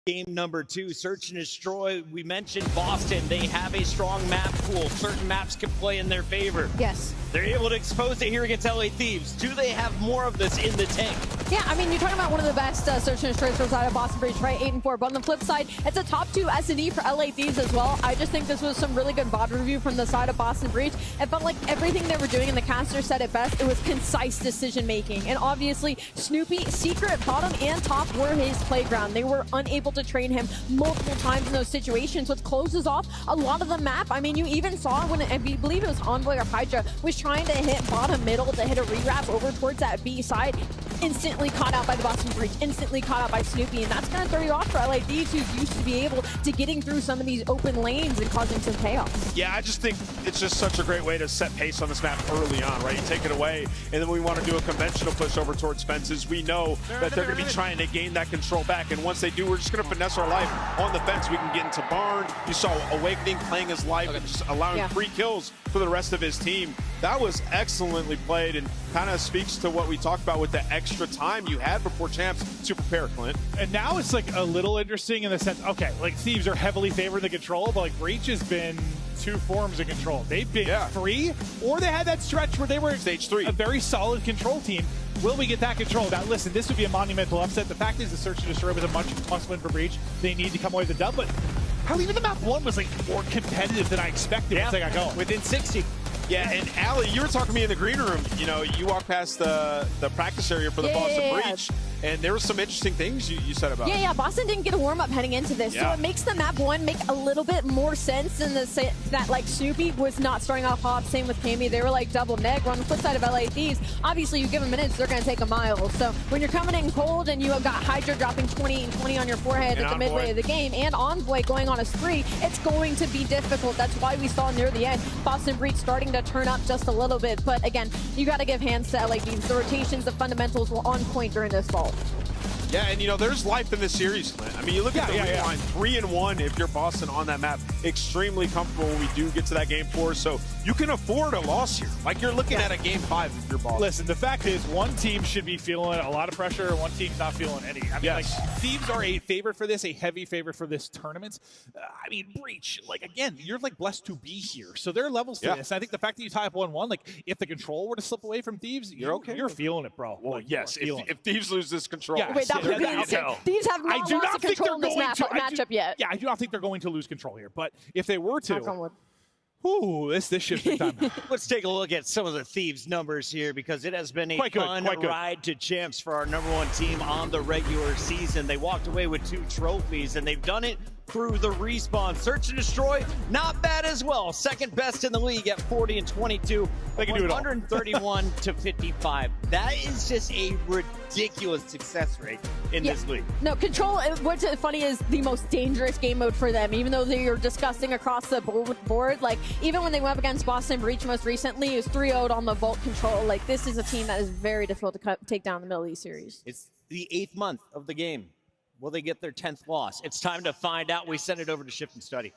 Game number 2, Search and Destroy. We mentioned Boston. They have a strong map pool. Certain maps can play in their favor. Yes. They're able to expose it here against LA Thieves. Do they have more of this in the tank? Yeah, I mean, you're talking about one of the best Search and Destroys outside of Boston Breach, right? 8-4. But on the flip side, it's a top 2 S&D for LA Thieves as well. I just think this was some really good VOD review from the side of Boston Breach. It felt like everything they were doing, and the caster said it best, it was concise decision making. And obviously, Snoopy, Secret, bottom and top were his playground. They were unable to train him multiple times in those situations, which closes off a lot of the map. I mean, you even saw when, I believe it was Envoy or Hydra, was trying to hit bottom middle to hit a re-wrap over towards that B side. Instantly caught out by the Boston Breach, instantly caught out by Snoopy, and that's going to throw you off for LA Thieves, who's used to be able to getting through some of these open lanes and causing some chaos. Yeah, I just think it's just such a great way to set pace on this map early on, right? You take it away, and then we want to do a conventional push over towards fences. We know that they're going to be trying to gain that control back, and once they do, we're just going to finesse our life on the fence. We can get into Barn. You saw Awakening playing his life and just allowing free kills for the rest of his team. That was excellently played and kind of speaks to what we talked about with the extra time you had before champs to prepare, Clint. And now it's like a little interesting in the sense, okay, like Thieves are heavily favored in the control, but like Breach has been 2 forms of control. They've been free, or they had that stretch where they were Stage 3. a very solid control team. Will we get that control? Now, listen, this would be a monumental upset. The fact is the Search and Destroy was a must win for Breach. They need to come away with the dub, but hell, even the map 1 was like more competitive than I expected once they got going. Within 60. Yeah, and Allie, you were talking to me in the green room. You know, you walked past the practice area for the Boston Breach, and there were some interesting things you said about it. Yeah, Boston didn't get a warm-up heading into this, so it makes the map 1 make a little bit more sense in the sense that, like, Snoopy was not starting off hot, same with Cammy. They were, like, double neg. On the flip side of LA Thieves, obviously, you give them minutes, they're going to take a mile. So when you're coming in cold and you have got Hydra dropping 20 and 20 on your forehead at the midway of the game, and Envoy going on a spree, it's going to be difficult. That's why we saw near the end Boston Breach starting to turn up just a little bit. But again, you got to give hands to LA Thieves. The rotations, the fundamentals were on point during this fall. Yeah, and you know, there's life in this series, Clint. I mean, you look at the rewind, 3-1 if you're Boston on that map. Extremely comfortable when we do get to that game 4, so you can afford a loss here. Like, you're looking at a game 5 if you're Boston. Listen, the fact is, one team should be feeling a lot of pressure, and one team's not feeling any. I mean, like, Thieves are a favorite for this, a heavy favorite for this tournament. I mean, Breach, like, again, you're, like, blessed to be here. So there are levels to this. I think the fact that you tie up 1-1, like, if the control were to slip away from Thieves, you're okay. You're feeling it, bro. Well, like, yes, if Thieves lose this control. Wait, that would be insane. Thieves have not lost the control in this matchup yet. Yeah, I do not think they're going to lose control here. But if they were to, ooh, this shifts big time. Let's take a look at some of the Thieves numbers here, because it has been a fun ride to champs for our #1 team on the regular season. They walked away with 2 trophies, and they've done it through the respawn. Search and Destroy, not bad as well. Second best in the league at 40 and 22. They can do it all. 131 to 55. That is just a ridiculous success rate in this league. No, Control, what's funny is the most dangerous game mode for them, even though they are disgusting across the board. Like, even when they went up against Boston Breach most recently, it was 3-0'd on the Vault Control. Like, this is a team that is very difficult to take down in the Middle East series. It's the 8th month of the game. Will they get their 10th loss? It's time to find out. We send it over to Shift and Study.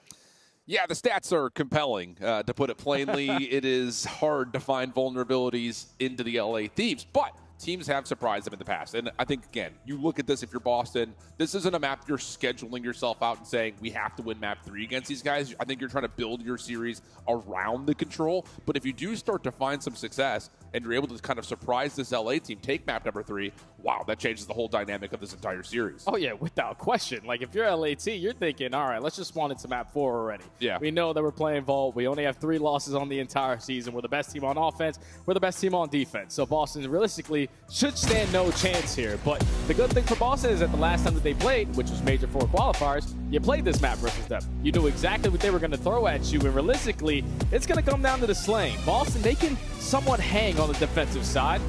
Yeah, the stats are compelling, to put it plainly. It is hard to find vulnerabilities into the LA Thieves, but teams have surprised them in the past. And I think, again, you look at this, if you're Boston, this isn't a map you're scheduling yourself out and saying, we have to win map 3 against these guys. I think you're trying to build your series around the control. But if you do start to find some success and you're able to kind of surprise this LA team, take map number 3, wow, that changes the whole dynamic of this entire series. Oh, yeah, without question. Like, if you're LAT, you're thinking, all right, let's just spawn into map 4 already. Yeah. We know that we're playing Vault. We only have 3 losses on the entire season. We're the best team on offense. We're the best team on defense. So Boston, realistically, should stand no chance here. But the good thing for Boston is that the last time that they played, which was Major 4 qualifiers, you played this map versus them. You knew exactly what they were going to throw at you, and realistically, it's going to come down to the slaying. Boston, they can somewhat hang on the defensive side,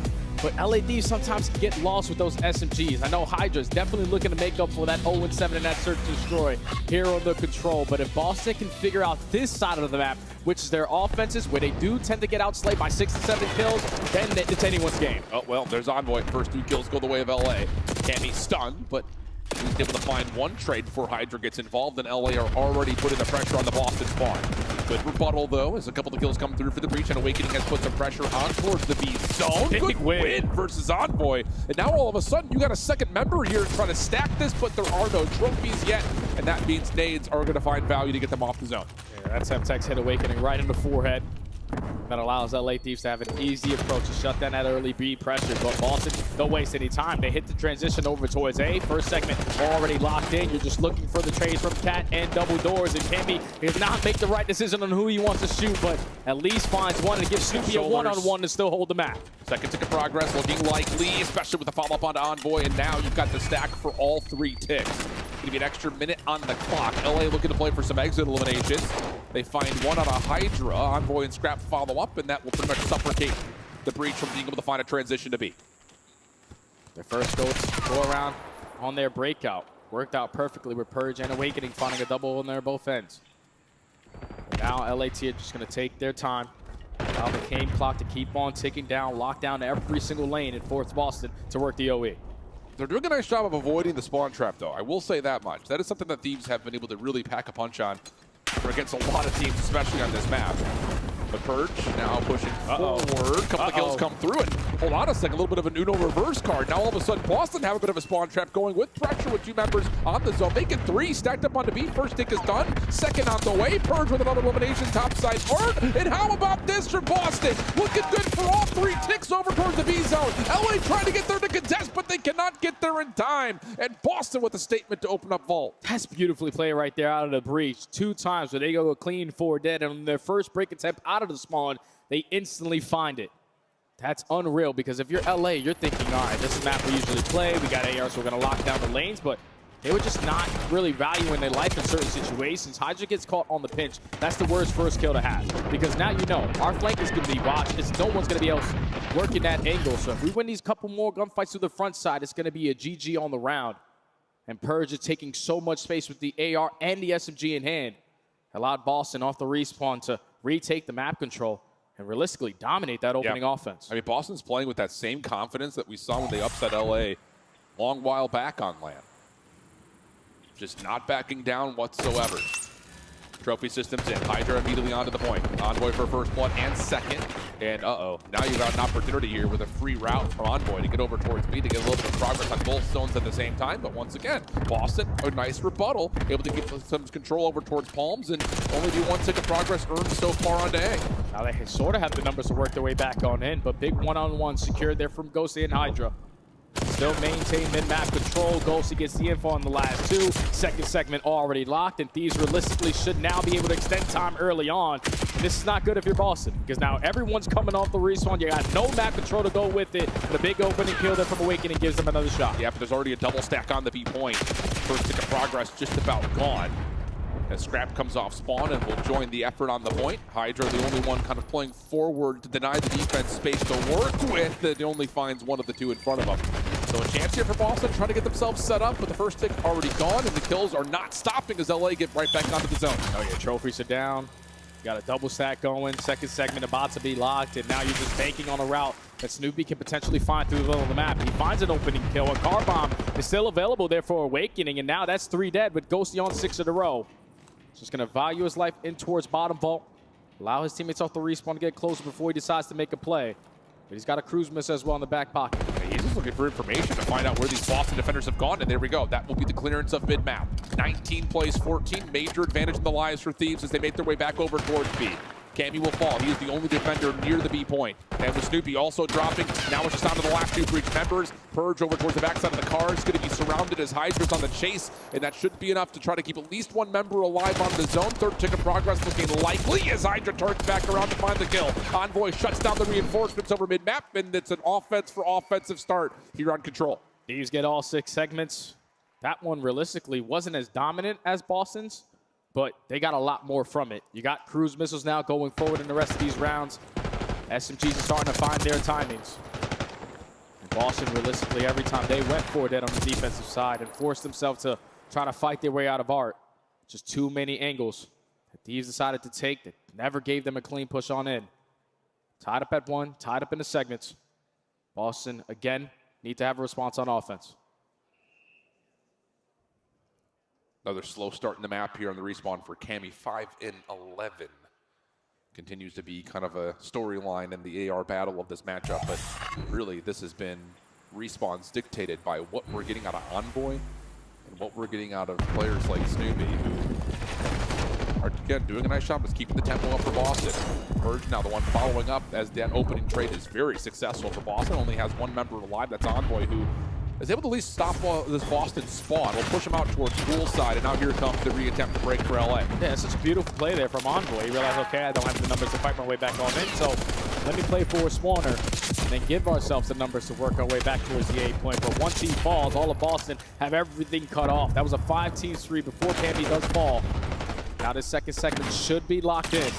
but LA Thieves sometimes get lost with those SMGs. I know Hydra's definitely looking to make up for that 0-7 in that Search and Destroy here on the control, but if Boston can figure out this side of the map, which is their offenses, where they do tend to get outslayed by 6 to 7 kills, then it's anyone's game. Oh, well, there's Envoy. First 2 kills go the way of LA. Cammy stunned, but He's able to find one trade before Hydra gets involved, and LA are already putting the pressure on the Boston spawn. Good rebuttal, though, as a couple of kills come through for the Breach, and Awakening has put some pressure on towards the B zone. Big Good win versus Envoy. And now all of a sudden, you got a second member here trying to stack this, but there are no trophies yet, and that means nades are going to find value to get them off the zone. Yeah, that's MTech's hit Awakening right in the forehead. That allows LA Thieves to have an easy approach to shut down that early B pressure. But Boston don't waste any time. They hit the transition over towards A. First segment already locked in. You're just looking for the trades from Cat and double doors. And Cammy does not make the right decision on who he wants to shoot, but at least finds one and gives Snoopy a one-on-one to still hold the map. Second tick of progress looking likely, especially with the follow-up onto Envoy. And now you've got the stack for all 3 ticks. Give you an extra minute on the clock. LA looking to play for some exit eliminations. They find one on a Hydra. Envoy and Scrap follow up, and that will pretty much suffocate the Breach from being able to find a transition to B. Their first go around on their breakout. Worked out perfectly with Purge and Awakening, finding a double on their both ends. Now LAT are just going to take their time. Allow the game clock to keep on ticking down, lock down every single lane, and force Boston to work the OE. They're doing a nice job of avoiding the spawn trap, though. I will say that much. That is something that Thieves have been able to really pack a punch on against a lot of teams, especially on this map. The Purge now pushing forward. Couple of kills come through, and hold on a second, a little bit of an Uno reverse card. Now all of a sudden, Boston have a bit of a spawn trap going with pressure with 2 members on the zone. Making 3, stacked up onto B. First tick is done. Second on the way. Purge with another elimination, topside art. And how about this for Boston? Looking good for all 3 ticks over towards the B zone. LA trying to get there to contest, but they cannot get there in time. And Boston with a statement to open up vault. That's beautifully played right there out of the Breach. 2 times where they go clean 4 dead, and on their first break attempt out of the spawn, they instantly find it. That's unreal, because if you're LA, you're thinking, all right, this is the map we usually play. We got AR, so we're going to lock down the lanes, but they were just not really valuing their life in certain situations. Hydra gets caught on the pinch. That's the worst first kill to have, because now you know our flank is going to be watched. No one's going to be able to work in that angle. So if we win these couple more gunfights to the front side, it's going to be a GG on the round. And Purge is taking so much space with the AR and the SMG in hand. Allowed Boston off the respawn to retake the map control and realistically dominate that opening offense. I mean, Boston's playing with that same confidence that we saw when they upset LA long while back on land. Just not backing down whatsoever. Trophy systems in. Hydra immediately onto the point. Envoy for first blood and second. And now you got an opportunity here with a free route from Envoy to get over towards B to get a little bit of progress on both zones at the same time. But once again, Boston, a nice rebuttal, able to get some control over towards Palms and only do 1 tick of progress earned so far on A. Now they sort of have the numbers to work their way back on in, but big one-on-one secured there from Ghosty and Hydra. Still maintain mid-map control. Ghosty gets the info on the last 2. Second segment already locked, and Thieves realistically should now be able to extend time early on. And this is not good if you're Boston, because now everyone's coming off the respawn. You got no map control to go with it. And a big opening kill there from Awakening gives them another shot. Yeah, but there's already a double stack on the B point. First tick of progress just about gone. As Scrap comes off spawn and will join the effort on the point. Hydra, the only one kind of playing forward to deny the defense space to work with. That only finds one of the 2 in front of them. So a chance here for Boston trying to get themselves set up, but the first tick already gone, and the kills are not stopping as LA get right back onto the zone. Oh yeah, trophies are down. Got a double stack going. Second segment about to be locked, and now you're just banking on a route that Snoopy can potentially find through the middle of the map. He finds an opening kill. A car bomb is still available there for Awakening, and now that's 3 dead with Ghosty on 6 in a row. Just going to value his life in towards bottom vault. Allow his teammates off the respawn to get closer before he decides to make a play. But he's got a cruise miss as well in the back pocket. He's just looking for information to find out where these Boston defenders have gone, and there we go. That will be the clearance of mid-map. 19 plays 14, major advantage in the lives for Thieves as they make their way back over towards B. Cammy will fall. He is the only defender near the B point. And with Snoopy also dropping, now it's just down to the last 2 Breach members. Purge over towards the backside of the car is going to be surrounded as Hydra's on the chase, and that should be enough to try to keep at least 1 member alive on the zone. Third tick of progress looking likely as Hydra turns back around to find the kill. Envoy shuts down the reinforcements over mid-map, and it's an offense for offensive start here on Control. Thieves get all 6 segments. That one realistically wasn't as dominant as Boston's, but they got a lot more from it. You got cruise missiles now going forward in the rest of these rounds. SMGs are starting to find their timings. And Boston, realistically, every time they went for it on the defensive side and forced themselves to try to fight their way out of art. Just too many angles that Thieves decided to take that never gave them a clean push on in. Tied up at 1, tied up in the segments. Boston, again, need to have a response on offense. Another slow start in the map here on the respawn for Cammy. 5 and 11. Continues to be kind of a storyline in the AR battle of this matchup, but really this has been respawns dictated by what we're getting out of Envoy and what we're getting out of players like Snoopy, who are, again, doing a nice job of keeping the tempo up for Boston. Purge now the one following up, as that opening trade is very successful for Boston. Only has one member alive, that's Envoy, who is able to at least stop this Boston spawn. We'll push him out towards poolside, and now here comes the re-attempt to break for LA. Yeah, it's such a beautiful play there from Envoy. He realized, okay, I don't have the numbers to fight my way back on in, so let me play for a spawner and then give ourselves the numbers to work our way back towards the 8 point. But once he falls, all of Boston have everything cut off. That was a 5-team 3 before Cammy does fall. Now this second segment should be locked in.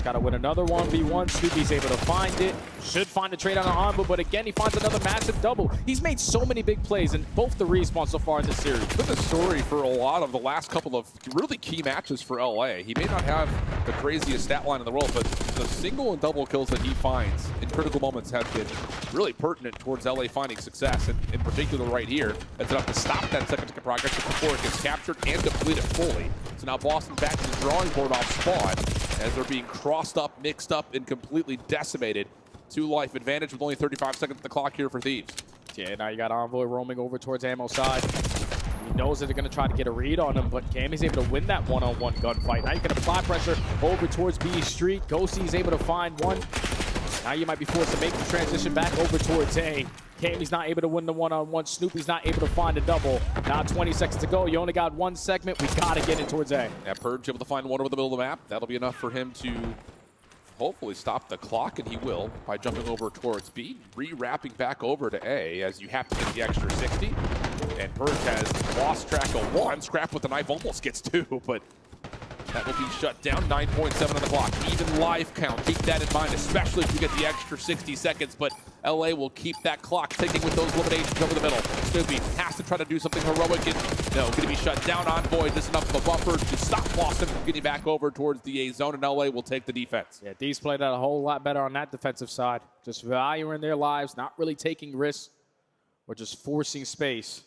Got to win another 1v1. Snoopy's able to find it. Should find a trade on the Envoy, but again, he finds another massive double. He's made so many big plays in both the respawns so far in this series. Been the story for a lot of the last couple of really key matches for LA. He may not have the craziest stat line in the world, but the single and double kills that he finds in critical moments have been really pertinent towards LA finding success. And in particular right here, it's enough to stop that second progress before it gets captured and deplete it fully. So now Boston back to the drawing board off spawn, as they're being crossed up, mixed up, and completely decimated. 2 life advantage with only 35 seconds on the clock here for Thieves. Yeah, now you got Envoy roaming over towards ammo side. He knows that they're going to try to get a read on him, but Cammy's able to win that one-on-one gunfight. Now you can apply pressure over towards B Street. Ghosty's able to find one. Now you might be forced to make the transition back over towards A. Cammy's not able to win the one-on-one. Snoopy's not able to find a double. Now 20 seconds to go. You only got 1 segment. We got to get it towards A. Yeah, Purge able to find one over the middle of the map. That'll be enough for him to hopefully stop the clock, and he will by jumping over towards B, re-wrapping back over to A, as you have to get the extra 60. And Purge has lost track of 1. Scrap with the knife almost gets 2, but that will be shut down. 9.7 on the clock. Even live count. Keep that in mind, especially if you get the extra 60 seconds. But LA will keep that clock ticking with those eliminations over the middle. Snoopy has to try to do something heroic. And no, going to be shut down. Envoy just enough of a buffer to stop Boston from getting back over towards the A zone. And LA will take the defense. Yeah, D's played out a whole lot better on that defensive side. Just valuing their lives, not really taking risks, or just forcing space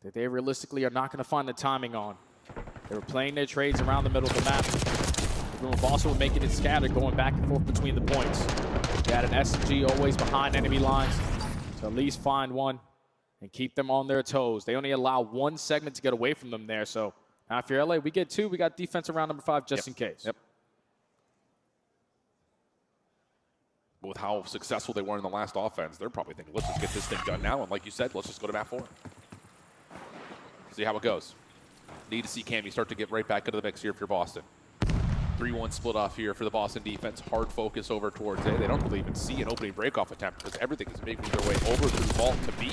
that they realistically are not going to find the timing on. They were playing their trades around the middle of the map. Everyone Boston was making it scattered, going back and forth between the points. They had an SMG always behind enemy lines to at least find one and keep them on their toes. They only allow 1 segment to get away from them there. So now if you're LA, we get 2. We got defense around number 5 just in case. Yep. With how successful they were in the last offense, they're probably thinking, let's just get this thing done now. And like you said, let's just go to map 4. See how it goes. Need to see Cammy start to get right back into the mix here for Boston. 3-1 split off here for the Boston defense. Hard focus over towards A. They don't really even see an opening breakoff attempt because everything is making their way over through vault to B.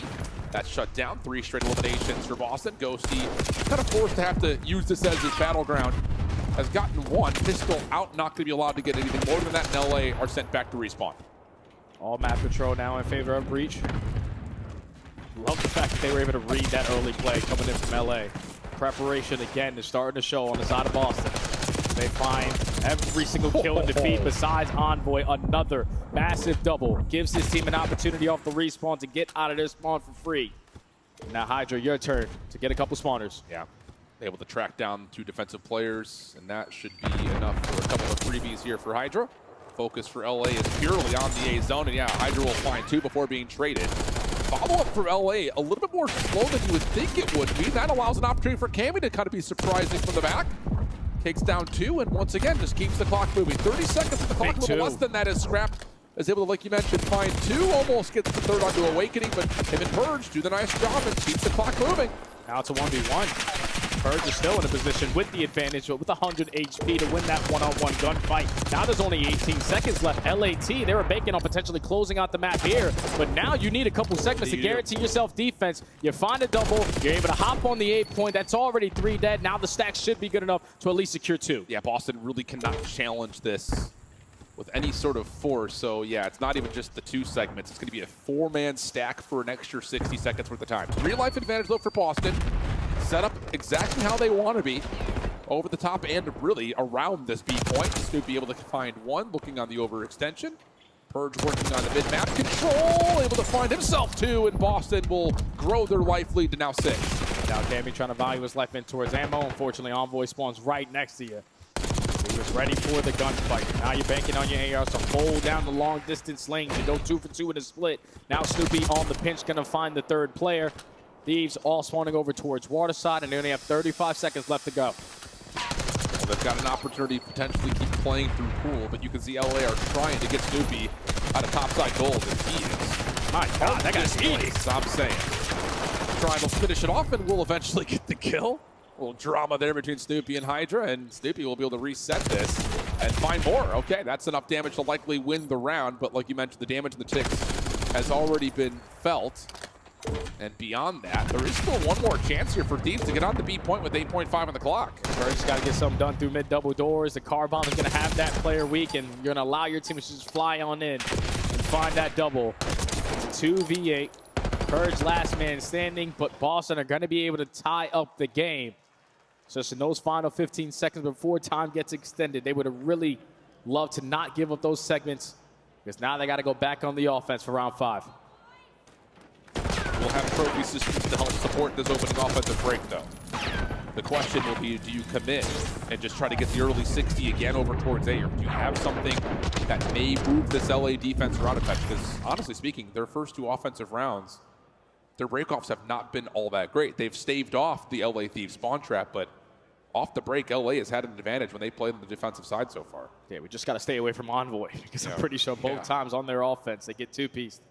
That's shut down. 3 straight eliminations for Boston. Ghosty kind of forced to have to use this as his battleground. Has gotten 1. Pistol out, not going to be allowed to get anything more than that, and LA are sent back to respawn. All map control now in favor of Breach. Love the fact that they were able to read that early play coming in from LA. Preparation again is starting to show on the side of Boston. They find every single kill and defeat besides Envoy. Another massive double. Gives this team an opportunity off the respawn to get out of their spawn for free. Now Hydra, your turn to get a couple spawners. Yeah. Able to track down 2 defensive players, and that should be enough for a couple of freebies here for Hydra. Focus for LA is purely on the A zone, and yeah, Hydra will find 2 before being traded. Follow-up for LA, a little bit more slow than you would think it would be. That allows an opportunity for Cammy to kind of be surprising from the back. Takes down 2, and once again, just keeps the clock moving. 30 seconds of the clock, a little less than that is Scrap. Is able to, like you mentioned, find 2, almost gets the 3rd onto Awakening, but him and Purge do the nice job and keep the clock moving. Now it's a 1v1. Purge is still in a position with the advantage, but with 100 HP to win that one-on-one gunfight. Now there's only 18 seconds left. LAT, they were banking on potentially closing out the map here, but now you need a couple segments to guarantee yourself defense. You find a double, you're able to hop on the 8 point. That's already 3 dead. Now the stack should be good enough to at least secure 2. Yeah, Boston really cannot challenge this with any sort of force. So yeah, it's not even just the 2 segments. It's going to be a 4-man stack for an extra 60 seconds worth of time. 3 life advantage though for Boston. Set up exactly how they want to be. Over the top and really around this B point. Snoopy able to find 1, looking on the overextension. Purge working on the mid-map control, able to find himself 2, and Boston will grow their life lead to now 6. Now Cammy trying to value his life in towards ammo. Unfortunately, Envoy spawns right next to you. He was ready for the gunfight. Now you're banking on your ARs to hold down the long distance lane to go 2 for 2 in a split. Now Snoopy on the pinch, gonna find the third player. Thieves all spawning over towards Waterside, and they only have 35 seconds left to go. Well, they've got an opportunity to potentially keep playing through Pool, but you can see LA are trying to get Snoopy out of topside gold, and he is. My God, that guy's eating. I'm saying. Trying to finish it off, and will eventually get the kill. A little drama there between Snoopy and Hydra, and Snoopy will be able to reset this and find more. Okay, that's enough damage to likely win the round, but like you mentioned, the damage in the ticks has already been felt. And beyond that, there is still one more chance here for Thieves to get on the B point with 8.5 on the clock. First, got to get something done through mid-double doors. The car bomb is going to have that player weak, and you're going to allow your team to just fly on in and find that double. It's a 2v8. Purge last man standing, but Boston are going to be able to tie up the game. So in those final 15 seconds before time gets extended, they would have really loved to not give up those segments, because now they got to go back on the offense for round 5. We'll have trophy systems to help support this opening offensive break, though. The question will be, do you commit and just try to get the early 60 again over towards A, or do you have something that may move this LA defense around a touch? Because honestly speaking, their first 2 offensive rounds, their breakoffs have not been all that great. They've staved off the LA Thieves spawn trap, but off the break, LA has had an advantage when they played on the defensive side so far. Yeah, we just got to stay away from Envoy, because I'm pretty sure both times on their offense, they get 2-pieced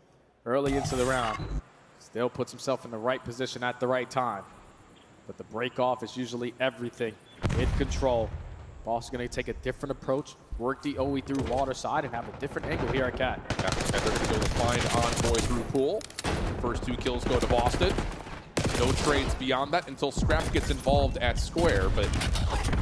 early into the round. Still puts himself in the right position at the right time. But the break off is usually everything. In control. Boss is going to take a different approach, work the OE through Waterside, and have a different angle here at Cat. Yeah, and they're going to go to find Envoy through Pool. First 2 kills go to Boston. No trades beyond that until Scrap gets involved at Square, but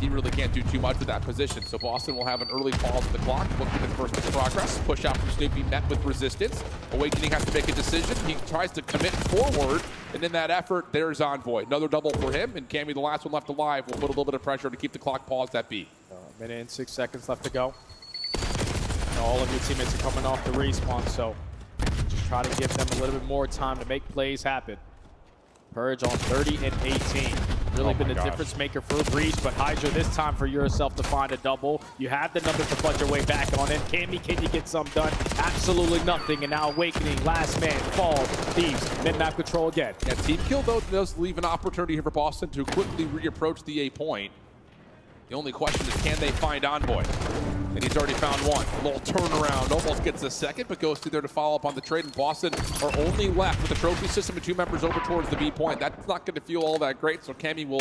he really can't do too much with that position. So Boston will have an early pause of the clock, looking at the first bit of progress. Push out from Snoopy met with resistance. Awakening has to make a decision. He tries to commit forward, and in that effort, there's Envoy. Another double for him, and Cammy, the last one left alive, will put a little bit of pressure to keep the clock paused at B. A minute and 6 seconds left to go. And all of your teammates are coming off the respawn, so just try to give them a little bit more time to make plays happen. Purge on 30 and 18. Really been a difference maker for Breach, but Hydra this time for yourself to find a double. You have the numbers to fudge your way back on it. Cammy, can you get some done? Absolutely nothing, and now Awakening, last man, fall, Thieves, mid-map control again. Yeah, team kill, though, does leave an opportunity here for Boston to quickly reapproach the A point. The only question is, can they find Envoy? And he's already found one. A little turnaround, almost gets a second, but goes through there to follow up on the trade. And Boston are only left with the trophy system and 2 members over towards the B point. That's not going to feel all that great, so Cammy will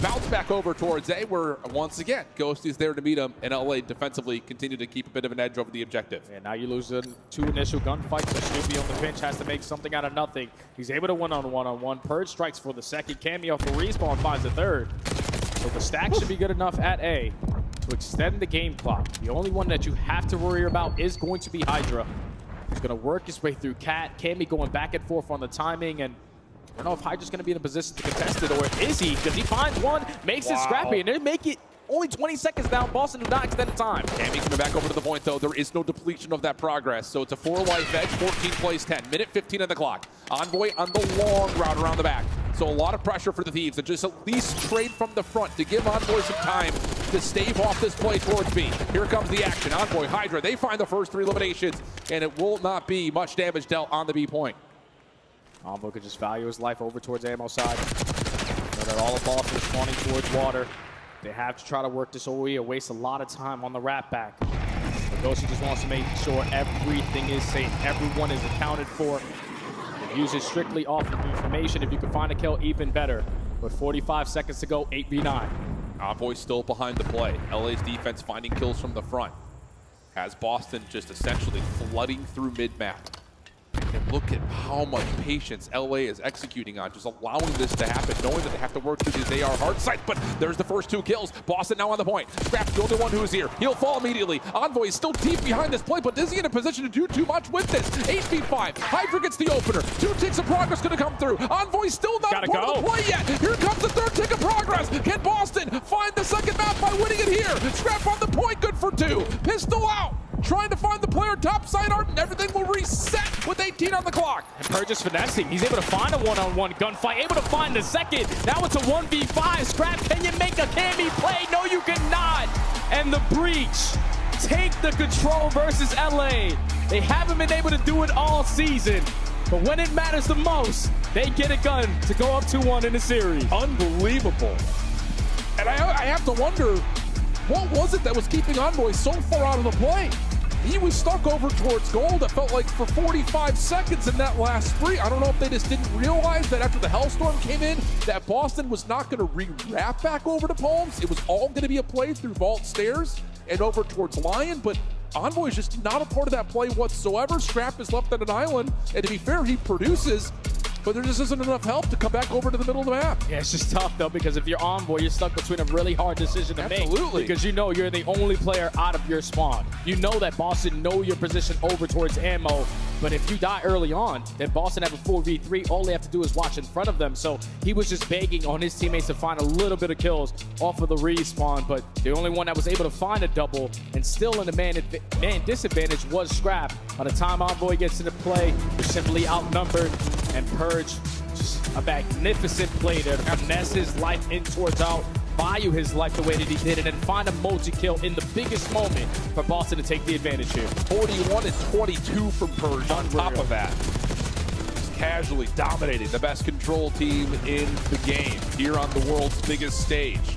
bounce back over towards A, where once again, Ghosty's there to meet him, and LA defensively continue to keep a bit of an edge over the objective. And now you lose the 2 initial gunfights, so Snoopy on the pinch has to make something out of nothing. He's able to win on one-on-one. Purge strikes for the second. Cammy off the respawn finds the third. So the stack should be good enough at A to extend the game clock. The only one that you have to worry about is going to be Hydra. He's going to work his way through Cat. Cammy going back and forth on the timing, and I don't know if Hydra's going to be in a position to contest it, or is he? Because he finds one, makes it scrappy, and they make it only 20 seconds down. Boston do not extend the time. Cammy coming back over to the point, though. There is no depletion of that progress, so it's a 4-life edge, 14 plays 10. Minute 15 on the clock. Envoy on the long route around the back. So a lot of pressure for the Thieves to just at least trade from the front to give Envoy some time to stave off this play towards B. Here comes the action. Envoy, Hydra, they find the first 3 eliminations, and it will not be much damage dealt on the B point. Envoy could just value his life over towards ammo side. Know that all of Boston is spawning towards water. They have to try to work this OE or waste a lot of time on the wrap back. But Ghosty just wants to make sure everything is safe. Everyone is accounted for. Use it strictly off of information. If you can find a kill, even better. But 45 seconds to go, 8v9. Envoy still behind the play. LA's defense finding kills from the front. Has Boston just essentially flooding through mid-map. And look at how much patience LA is executing on, just allowing this to happen, knowing that they have to work through these AR hard sites, but there's the first 2 kills. Boston now on the point. Scrap's the only one who's here. He'll fall immediately. Envoy is still deep behind this play, but is he in a position to do too much with this? 8v5. Hydra gets the opener. 2 ticks of progress going to come through. Envoy still not part of the play yet. Here comes the 3rd tick of progress. Can Boston find the second map by winning it here? Scrap on the point, good for 2. Pistol out. Trying to find the play player topside art, and everything will reset with 18 on the clock. And Purge is finessing. He's able to find a one-on-one gunfight, able to find the second. Now it's a 1v5. Scrap, can you make a Cammy play? No, you cannot. And the Breach take the control versus LA. They haven't been able to do it all season, but when it matters the most, they get it done to go up 2-1 in the series. Unbelievable. And I have to wonder, what was it that was keeping Envoy so far out of the play? He was stuck over towards gold, it felt like, for 45 seconds in that last spree. I don't know if they just didn't realize that after the Hellstorm came in, that Boston was not going to re-wrap back over to Palms. It was all going to be a play through Vault Stairs and over towards Lion, but Envoy is just not a part of that play whatsoever. Scrap is left on an island, and to be fair, he produces, but there just isn't enough help to come back over to the middle of the map. Yeah, it's just tough, though, because if you're Envoy, you're stuck between a really hard decision to make. Absolutely. Because you know you're the only player out of your spawn. You know that Boston know your position over towards ammo, but if you die early on, then Boston have a 4v3. All they have to do is watch in front of them. So he was just begging on his teammates to find a little bit of kills off of the respawn, but the only one that was able to find a double and still in the man disadvantage was Scrap. By the time Envoy gets into play, they're simply outnumbered, and Purge, just a magnificent play there to finesse his life in towards out, value his life the way that he did it, and find a multi-kill in the biggest moment for Boston to take the advantage here. 41 and 22 from Purge on top of that. Just casually dominating the best control team in the game here on the world's biggest stage.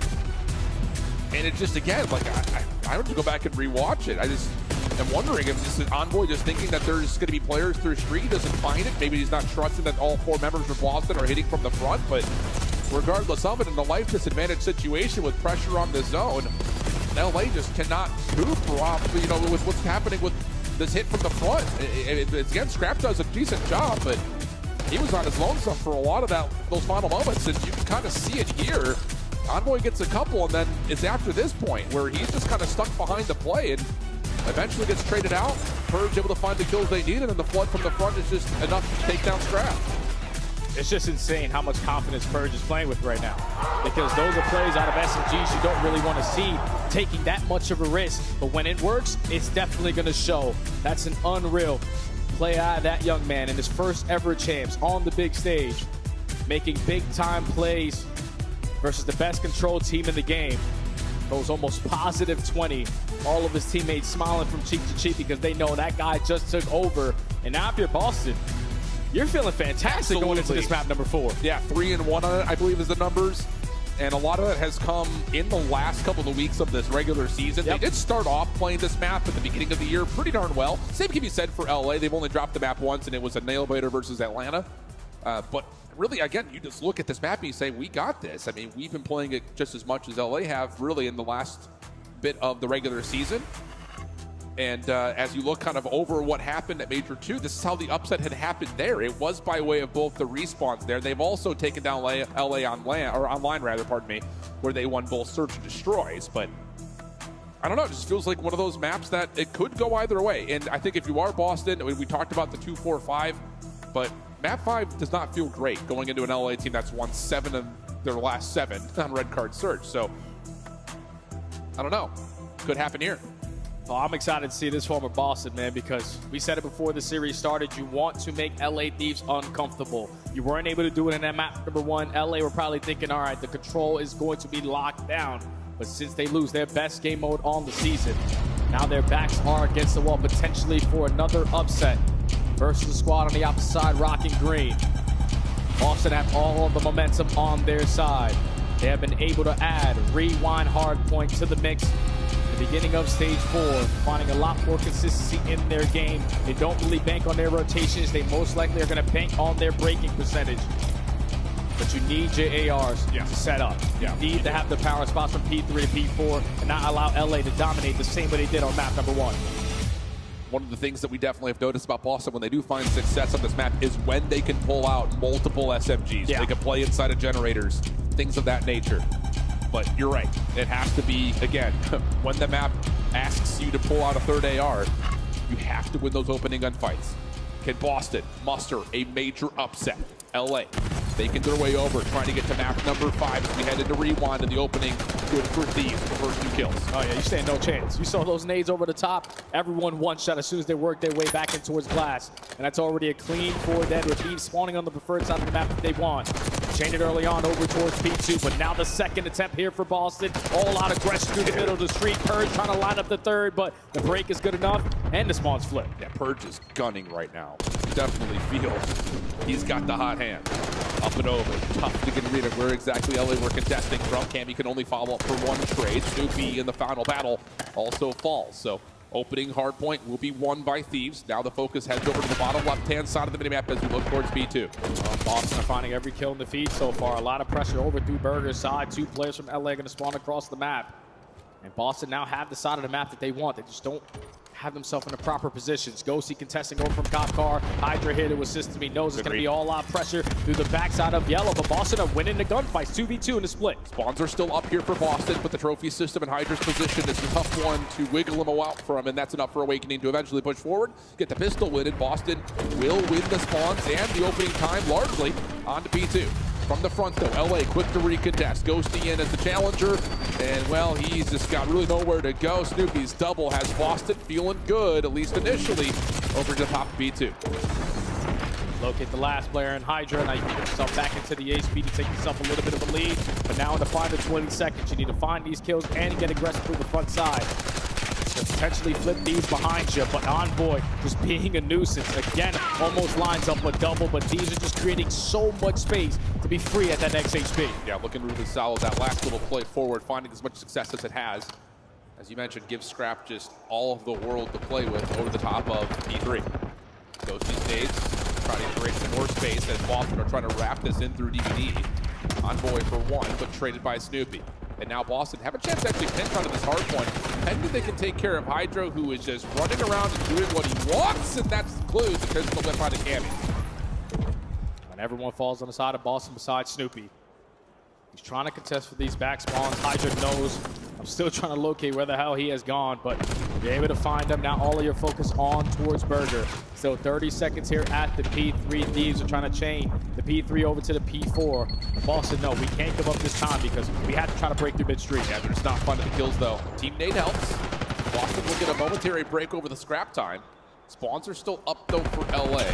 And it just, again, like, I have to go back and rewatch it. I just am wondering if this is Envoy just thinking that there's going to be players through street, he doesn't find it. Maybe he's not trusting that all 4 members of Boston are hitting from the front, but regardless of it, in the life disadvantage situation with pressure on the zone, LA just cannot move you know, with what's happening with this hit from the front. Again, Scrap does a decent job, but he was on his lonesome for a lot of those final moments, and you can kind of see it here. Envoy gets a couple, and then it's after this point where he's just kind of stuck behind the play and eventually gets traded out. Purge able to find the kills they need, and then the flood from the front is just enough to take down Scrap. It's just insane how much confidence Purge is playing with right now, because those are plays out of SMGs you don't really want to see taking that much of a risk, but when it works, it's definitely going to show. That's an unreal play out of that young man in his first ever champs on the big stage, making big time plays versus the best control team in the game. Goes almost positive 20. All of his teammates smiling from cheek to cheek because they know that guy just took over. And now if you're Boston, you're feeling fantastic going into this map number 4. Yeah, 3-1 on it, I believe, is the numbers. And a lot of that has come in the last couple of weeks of this regular season. Yep. They did start off playing this map at the beginning of the year pretty darn well. Same can be said for LA. They've only dropped the map once, and it was a nail-biter versus Atlanta. But really, again, you just look at this map and you say, we got this. I mean, we've been playing it just as much as LA have, really, in the last bit of the regular season. And as you look kind of over what happened at Major 2, this is how the upset had happened there. It was by way of both the respawns there. They've also taken down LA on land, or online rather, pardon me, where they won both search and destroys. But I don't know, it just feels like one of those maps that it could go either way. And I think if you are Boston, I mean, we talked about the 2-4-5, but map 5 does not feel great going into an LA team that's won 7 of their last 7 on red card search. So I don't know, could happen here. Well, I'm excited to see this former Boston, man, because we said it before the series started. You want to make LA Thieves uncomfortable. You weren't able to do it in that map number 1. LA were probably thinking, all right, the control is going to be locked down. But since they lose their best game mode on the season, now their backs are against the wall potentially for another upset versus the squad on the opposite side, rocking green. Boston have all of the momentum on their side. They have been able to add Rewind Hardpoint to the mix. Beginning of stage 4, finding a lot more consistency in their game. They don't really bank on their rotations. They most likely are going to bank on their breaking percentage. But you need your ARs to set up. You need to have the power spots from P3 to P4 and not allow LA to dominate the same way they did on map number 1. One of the things that we definitely have noticed about Boston when they do find success on this map is when they can pull out multiple SMGs. They can play inside of generators, things of that nature. But you're right, it has to be, again, when the map asks you to pull out a third AR, you have to win those opening gunfights. Can Boston muster a major upset? LA making their way over, trying to get to map number 5 as we head into rewind in the opening. Good for Thieves, the first 2 kills. Oh yeah, you stand no chance. You saw those nades over the top. Everyone one shot as soon as they worked their way back in towards glass. And that's already a clean 4 dead with Thieves spawning on the preferred side of the map that they want. Chained it early on over towards P2, but now the second attempt here for Boston. All out aggression through the middle of the street. Purge trying to line up the third, but the break is good enough, and the spawn's flipped. Yeah, Purge is gunning right now. You definitely feel he's got the hot hand. Up and over. Tough to get a read of where exactly LA were contesting from. Cammy can only follow up for 1 trade. Snoopy in the final battle also falls. So opening hard point will be won by Thieves. Now the focus heads over to the bottom left-hand side of the minimap as we look towards B2. Boston are finding every kill in the feed so far. A lot of pressure over through Burger's side. 2 players from LA going to spawn across the map. And Boston now have the side of the map that they want. They just don't have themselves in the proper positions. Ghosty contesting over from Cop Car. Hydra here to assist him. He knows it's going to be all out pressure through the backside of Yellow, but Boston are winning the gunfights. 2v2 in the split. Spawns are still up here for Boston, but the trophy system and Hydra's position is a tough one to wiggle him out from, and that's enough for Awakening to eventually push forward, get the pistol win, and Boston will win the spawns and the opening time largely on to P2. From the front, though, LA quick to recontest. Ghosty in as the challenger, and, well, he's just got really nowhere to go. Snoopy's double has Boston feeling good, at least initially, over to the top of B2. Locate the last player in Hydra. Now you can get yourself back into the A-speed to take yourself a little bit of a lead. But now in the final 20 seconds, you need to find these kills and get aggressive through the front side. To potentially flip these behind you, but Envoy just being a nuisance. Again, almost lines up a double, but these are just creating so much space to be free at that next HP. Yeah, looking really solid. That last little play forward, finding as much success as it has. As you mentioned, gives Scrap just all of the world to play with over the top of P3. Ghosty's nades, trying to create some more space as Boston are trying to wrap this in through DVD. Envoy for 1, but traded by Snoopy. And now Boston have a chance to actually pinch onto this hard point. Pending they can take care of Hydro, who is just running around and doing what he wants, and that's the clue because of the whip by the Cammy. And everyone falls on the side of Boston besides Snoopy. He's trying to contest for these back spawns. Hydra knows. I'm still trying to locate where the hell he has gone, but you're able to find him. Now all of your focus on towards Burger. Still 30 seconds here at the P3. Thieves are trying to chain the P3 over to the P4. Boston, no, we can't give up this time because we have to try to break through midstream. Yeah, they're just not finding the kills, though. Team Nate helps. Boston will get a momentary break over the scrap time. Spawns are still up, though, for LA.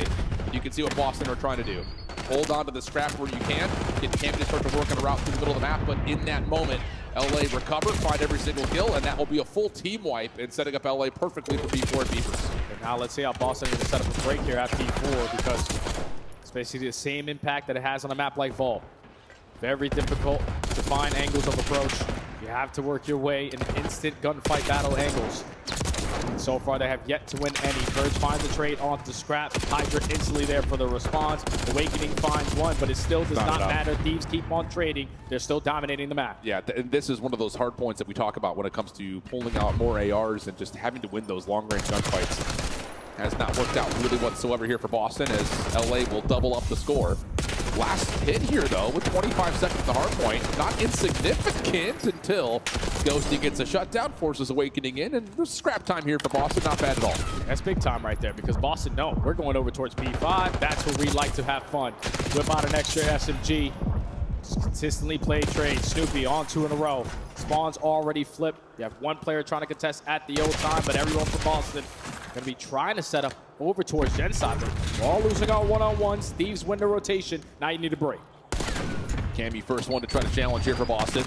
You can see what Boston are trying to do. Hold on to the scrap where you can. Get Cammy to start to work on a route through the middle of the map, but in that moment, LA recover, find every single kill, and that will be a full team wipe and setting up LA perfectly for B4 and Beavers. And now let's see how Boston is going to set up a break here at P4 because it's basically the same impact that it has on a map like Vault. Very difficult to find angles of approach. You have to work your way in instant gunfight battle angles. And so far, they have yet to win any. Purge finds the trade onto Scrap. Hydra instantly there for the response. Awakening finds 1, but it still does not matter. Thieves keep on trading. They're still dominating the map. Yeah, and this is one of those hard points that we talk about when it comes to pulling out more ARs and just having to win those long-range gunfights. Has not worked out really whatsoever here for Boston as LA will double up the score. Last hit here, though, with 25 seconds at the hard point. Not insignificant until Ghosty gets a shutdown, forces Awakening in, and there's scrap time here for Boston. Not bad at all. That's big time right there because Boston, no, we're going over towards P5. That's where we like to have fun. Whip out an extra SMG. Just consistently play trade. Snoopy on 2 in a row. Spawns already flipped. You have 1 player trying to contest at the old time, but everyone from Boston going to be trying to set up over towards Genside. We're all losing our one-on-ones. Thieves win the rotation. Now you need a break. Cammy first one to try to challenge here for Boston.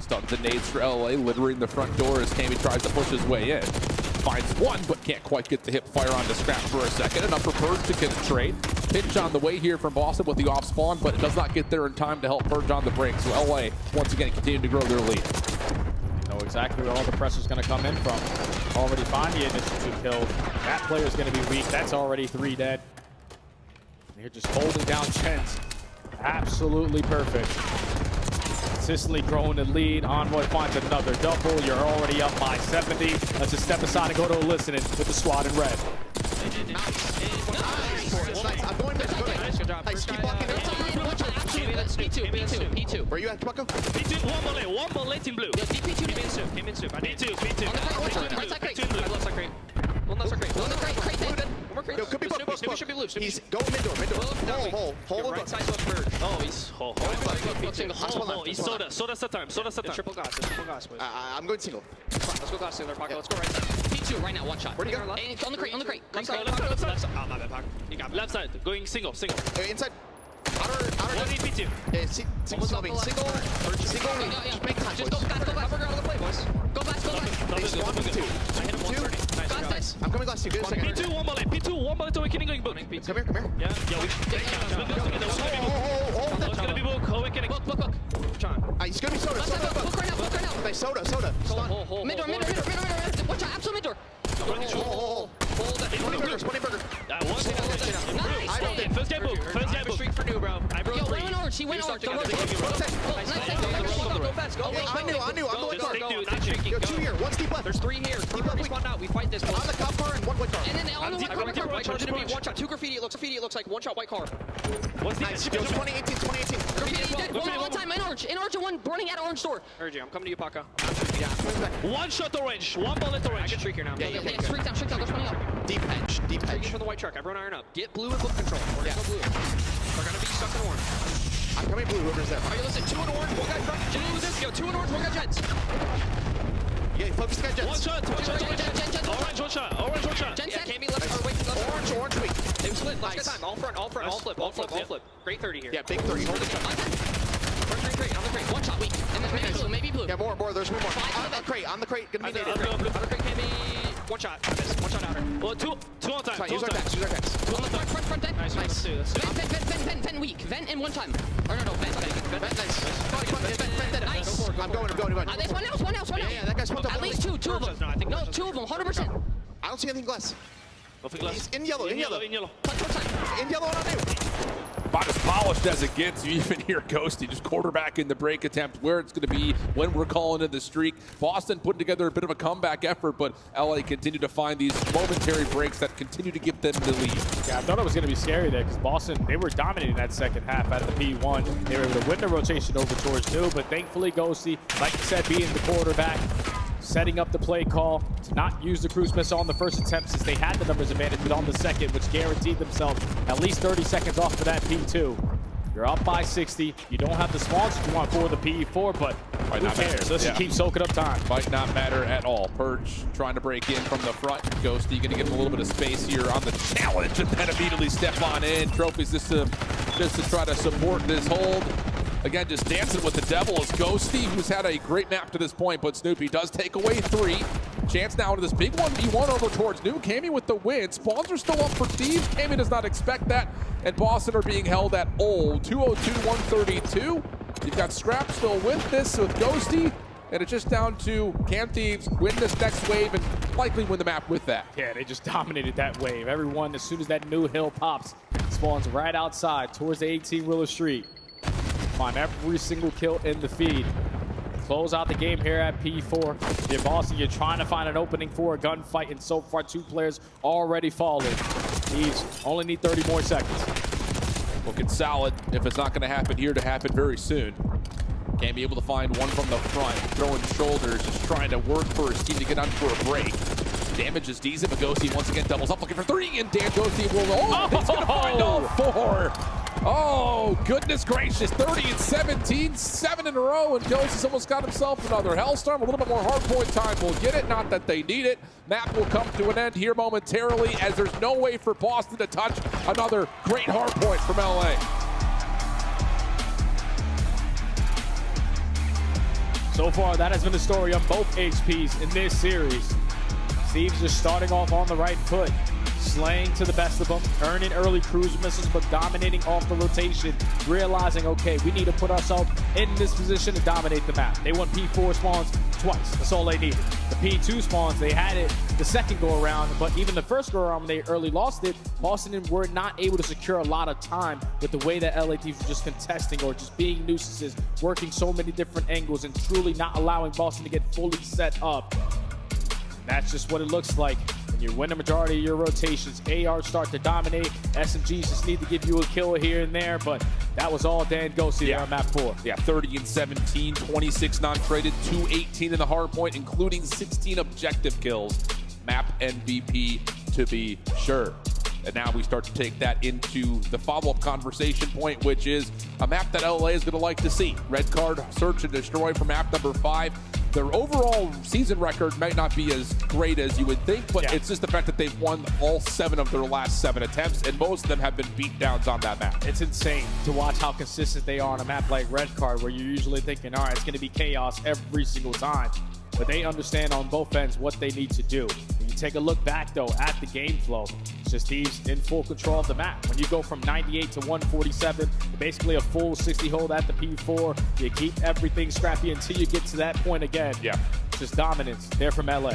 Stuns the nades for LA, littering the front door as Cammy tries to push his way in. Finds 1, but can't quite get the hip fire on the scrap for a second. Enough for Purge to get a trade. Pinch on the way here from Boston with the off spawn, but it does not get there in time to help Purge on the break. So LA, once again, continue to grow their lead. Know exactly where all the pressure's going to come in from. Already find the initial 2 kills. That player's going to be weak. That's already 3 dead. They're just holding down Chens. Absolutely perfect. Consistently growing the lead. Envoy finds another double. You're already up by 70. Let's just step aside and go to a listening with the squad in red. I'm going to nice. Keep blocking. P2. Where are you at, Bucko? P2, one more late in blue. Yeah, P2. P2. I need 2. On the right side crate. Well, not so crate. Crate. more crates. Yo, could be both. Should be blue. He's go mid door. Hole. Right side to bird. Oh, he's hole. Single. He's soda. Soda's the time. Triple glass, boys. I'm going single. Let's go glass in their pocket. Let's go right side. P2 right now, one shot. Where'd he go? On the crate. Left side. Oh, my bad, pocket. You got left side. Going single. Inside. Outer. One in P2. Yeah, single. Single. Just make time, just go fast. Cover girl to play, boys. Go fast. They spawn P2. I hit him 130. Nice. I'm coming glass 2. Good second. P2, one bullet to awakening going book. Come here. Yeah, it's gonna be book. Awakening. Book. John. He's gonna be soda. Book right now. Okay, soda. Hole. Mid door. Watch out, absolute mid door. Hole. 20 burgers. Nice. First guy book. Streak for new, bro. Yo, win orange. He went orange. Go fast. Go. I knew. I'm the Just white take car. two, not shaking. Yo, 2 here. 1 steep left. There's 3 here. Keep already spawned out. We fight this. On the cop car and 1 white car. And then on the white car. White car. One shot. 2 graffiti. It looks like 1 shot white car. What's Nice. Yo, 2018. Graffiti dead. Go. One time in orange. In orange and one burning at orange door. Urge, I'm coming to you, Paka. One shot orange. One bullet orange. I can streak here now. Yeah, Streak down. Go spawning up. Deep edge. Streaking from the white truck. Everyone iron up. Get blue and book control. We're gonna go blue. We're gonna be stuck in orange. I'm coming blue. Whoever's there. Alright, listen. 2 in orange. 1 guy front. Jenny with this. Yo, 2 in orange. 1 guy jets. Yeah, focus guy jets. One shot. Orange, one shot. Jen can't be left. Orange weak. They split. Let's get time. All front. All flip. Great 30 here. Yeah, big 30. Hold it. Front crate. 1 shot weak. And then maybe blue. Yeah, more. There's more. On the crate. Gonna be native. Other crate can be 1 shot. 1 shot outer. Well, two on time. Use our decks. 2 on the front deck. Nice. Let's do this. Vent weak. Vent in 1 time. Or no. Vent. Nice. Nice. I'm going. There's one else. Yeah, that guy's pumped up. At least 2 of them. No, 2 of them. 100%. I don't see anything glass. Nothing glass. He's in yellow. In yellow. In yellow on you. About as polished as it gets. You even hear Ghosty just quarterback in the break attempt where it's going to be when we're calling in the streak. Boston putting together a bit of a comeback effort, but LA continue to find these momentary breaks that continue to give them the lead. Yeah, I thought it was going to be scary there because Boston, they were dominating that second half out of the P1. They were able to win the rotation over towards new, but thankfully Ghosty, like you said, being the quarterback, setting up the play call to not use the cruise missile on the first attempt since they had the numbers advantage, but on the second, which guaranteed themselves at least 30 seconds off of that P2. You're up by 60. You don't have the spawns that you want for the P4, but who cares? Let's just keep soaking up time. Might not matter at all. Purge trying to break in from the front. Ghosty going to give him a little bit of space here on the challenge and then immediately step on in. Trophies just to try to support this hold. Again, just dancing with the devil is Ghosty, who's had a great map to this point, but Snoopy does take away 3. Chance now to this big 1v1 over towards New. Cammy with the win. Spawns are still up for Thieves. Cammy does not expect that, and Boston are being held at 202-132. You've got Scrap still with this with Ghosty, and it's just down to can Thieves win this next wave and likely win the map with that. Yeah, they just dominated that wave. Everyone, as soon as that new hill pops, spawns right outside towards the 18-wheeler street. Find every single kill in the feed. Close out the game here at P4. You're Boston, you're trying to find an opening for a gunfight, and so far 2 players already falling. These only need 30 more seconds. Looking solid. If it's not going to happen here, to happen very soon. Can't be able to find one from the front. Throwing shoulders, just trying to work for his team to get on for a break. Damage is decent, but Ghosty once again doubles up, looking for 3, and Dan Ghosty will. He's going to find all 4. Oh, goodness gracious. 30 and 17, 7 in a row, and Ghosty's almost got himself another Hellstorm. A little bit more hardpoint time will get it. Not that they need it. Map will come to an end here momentarily, as there's no way for Boston to touch another great hardpoint from LA. So far, that has been the story of both HPs in this series. Thieves just starting off on the right foot, slaying to the best of them, earning early cruise missiles, but dominating off the rotation, realizing, okay, we need to put ourselves in this position to dominate the map. They won P4 spawns twice. That's all they needed. The P2 spawns, they had it the second go around, but even the first go around when they early lost it, Boston were not able to secure a lot of time with the way that LA Thieves were just contesting or just being nuisances, working so many different angles and truly not allowing Boston to get fully set up. That's just what it looks like when you win the majority of your rotations. ARs start to dominate. SMGs just need to give you a kill here and there, but that was all Dan Ghosty there on map 4. Yeah, 30 and 17, 26 non-traded, 218 in the hard point, including 16 objective kills. Map MVP to be sure. And now we start to take that into the follow-up conversation point, which is a map that LA is going to like to see. Red card, search and destroy for map number 5. Their overall season record might not be as great as you would think, but it's just the fact that they've won all 7 of their last 7 attempts, and most of them have been beatdowns on that map. It's insane to watch how consistent they are on a map like Red Card, where you're usually thinking, all right, it's going to be chaos every single time. But they understand on both ends what they need to do. When you take a look back, though, at the game flow, it's just Thieves in full control of the map. When you go from 98 to 147, basically a full 60 hold at the P4, you keep everything scrappy until you get to that point again. Yeah. Just dominance there from LA.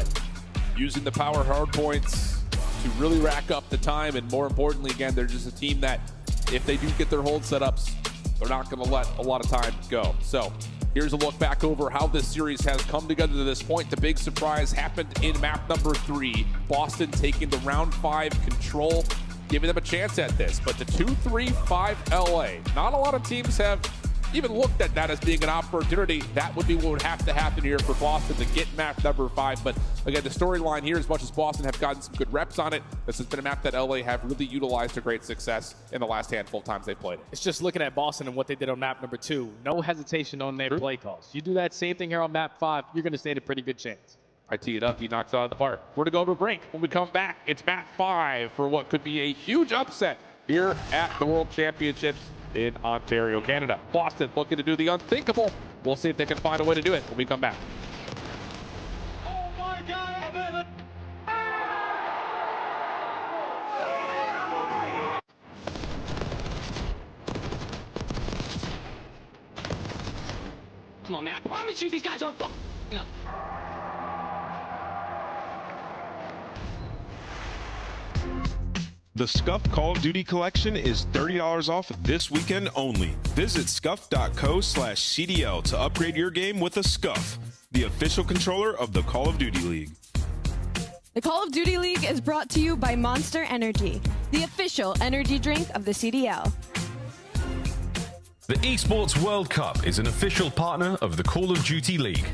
Using the power hard points to really rack up the time, and more importantly, again, they're just a team that if they do get their hold setups, they're not going to let a lot of time go. So here's a look back over how this series has come together to this point. The big surprise happened in map number 3. Boston taking the round 5 control, giving them a chance at this. But the 2-3-5 LA, not a lot of teams have even looked at that as being an opportunity. That would be what would have to happen here for Boston to get map number 5. But again, the storyline here, as much as Boston have gotten some good reps on it, this has been a map that LA have really utilized to great success in the last handful of times they've played it. It's just looking at Boston and what they did on map number 2. No hesitation on their play calls. You do that same thing here on map 5, you're going to stand a pretty good chance. I tee it up, he knocks it out of the park. We're to go to a break. When we come back, it's map 5 for what could be a huge upset here at the World Championships in Ontario, Canada. Boston looking to do the unthinkable. We'll see if they can find a way to do it when we come back. Oh my God! Come on, man. I promise you these guys aren't fucking up. The Scuff Call of Duty collection is $30 off this weekend only. Visit scuff.co/CDL to upgrade your game with a Scuff, the official controller of the Call of Duty League. The Call of Duty League is brought to you by Monster Energy, the official energy drink of the CDL. The Esports World Cup is an official partner of the Call of Duty League.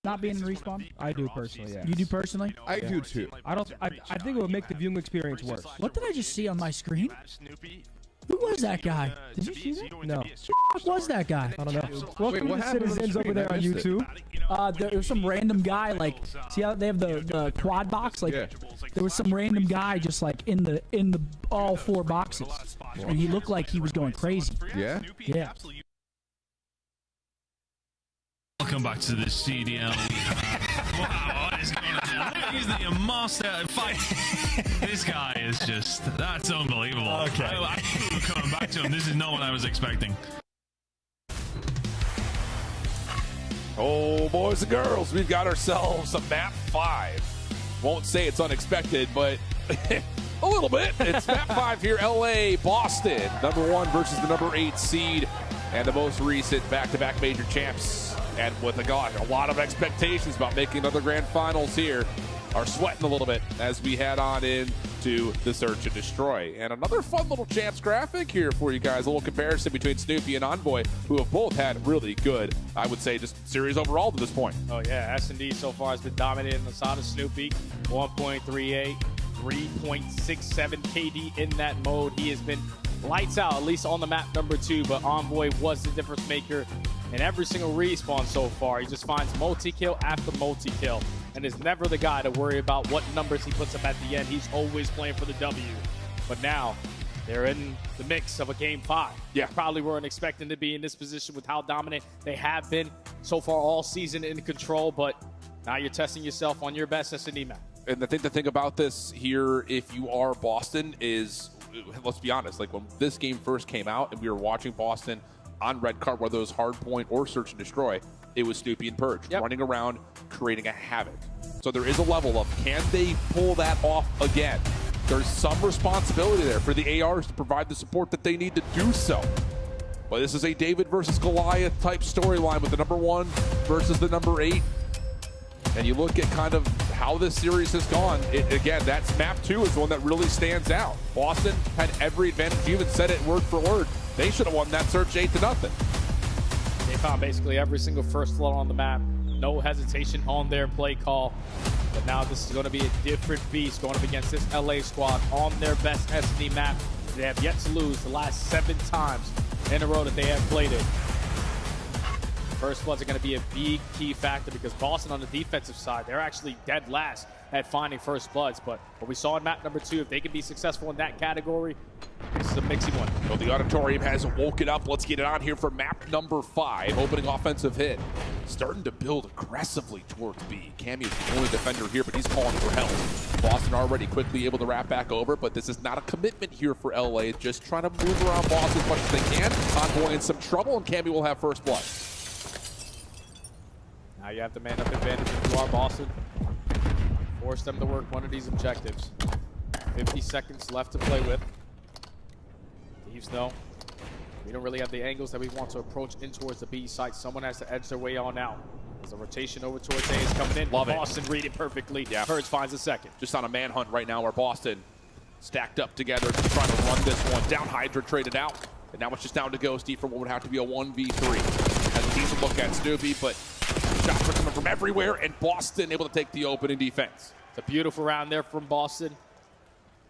Not being in respawn? I do personally, yeah. You do personally? I do too. I think it would make the viewing experience worse. What did I just see on my screen? Who was that guy? Did you see that? No. Who was that guy? I don't know. Welcome to Citizens over there on YouTube. There was some random guy, like, see how they have the quad box? Like, there was some random guy just like in the all 4 boxes, and he looked like he was going crazy. Yeah? Yeah. Welcome back to the CDL. Wow, what is going on? He's the master fight. This guy is just, that's unbelievable. Okay. I'm coming back to him. This is not what I was expecting. Oh, boys and girls, we've got ourselves a map 5. Won't say it's unexpected, but a little bit. It's map 5 here, LA, Boston. Number 1 versus the number 8 seed and the most recent back-to-back major champs. And with a lot of expectations about making another grand finals here, are sweating a little bit as we head on into the Search and Destroy. And another fun little champs graphic here for you guys. A little comparison between Snoopy and Envoy, who have both had really good, I would say, just series overall to this point. Oh, yeah. S&D so far has been dominating the side of Snoopy. 1.38, 3.67 KD in that mode. He has been lights out, at least on the map number 2, but Envoy was the difference maker in every single respawn so far. He just finds multi-kill after multi-kill and is never the guy to worry about what numbers he puts up at the end. He's always playing for the W. But now they're in the mix of a game 5. Yeah. Probably weren't expecting to be in this position with how dominant they have been so far all season in control, but now you're testing yourself on your best S&D map. And the thing to think about this here, if you are Boston, is, let's be honest, like when this game first came out and we were watching Boston on red card, whether it was hardpoint or Search and Destroy, it was Snoopy and Purge running around, creating a havoc. So there is a level of, can they pull that off again? There's some responsibility there for the ARs to provide the support that they need to do so. But this is a David versus Goliath type storyline with the number 1 versus the number 8. And you look at kind of how this series has gone. Again, that's map 2 is the one that really stands out. Boston had every advantage. You even said it word for word. They should have won that search 8-0. They found basically every single first flood on the map. No hesitation on their play call. But now this is going to be a different beast going up against this LA squad on their best SD map. They have yet to lose the last 7 times in a row that they have played it. First bloods are going to be a big key factor because Boston on the defensive side, they're actually dead last at finding first bloods. But what we saw in map number 2, if they can be successful in that category, this is a mixy one. Well, the auditorium has woken up. Let's get it on here for map number 5. Opening offensive hit. Starting to build aggressively towards B. Cammy is the only defender here, but he's calling for help. Boston already quickly able to wrap back over, but this is not a commitment here for LA. Just trying to move around Boston as much as they can. Envoy in some trouble, and Cammy will have first blood. Now you have the man-up advantage if you are Boston. Force them to work one of these objectives. 50 seconds left to play with. Thieves know we don't really have the angles that we want to approach in towards the B site. Someone has to edge their way on out. As the rotation over towards A is coming in. Love Boston read it perfectly. Yeah. Purge finds a second. Just on a manhunt right now where Boston stacked up together to try to run this one down. Hydra traded out. And now it's just down to Ghosty for what would have to be a 1v3. As the teams will look at Snoopy, but shots are coming from everywhere, and Boston able to take the opening defense. It's a beautiful round there from Boston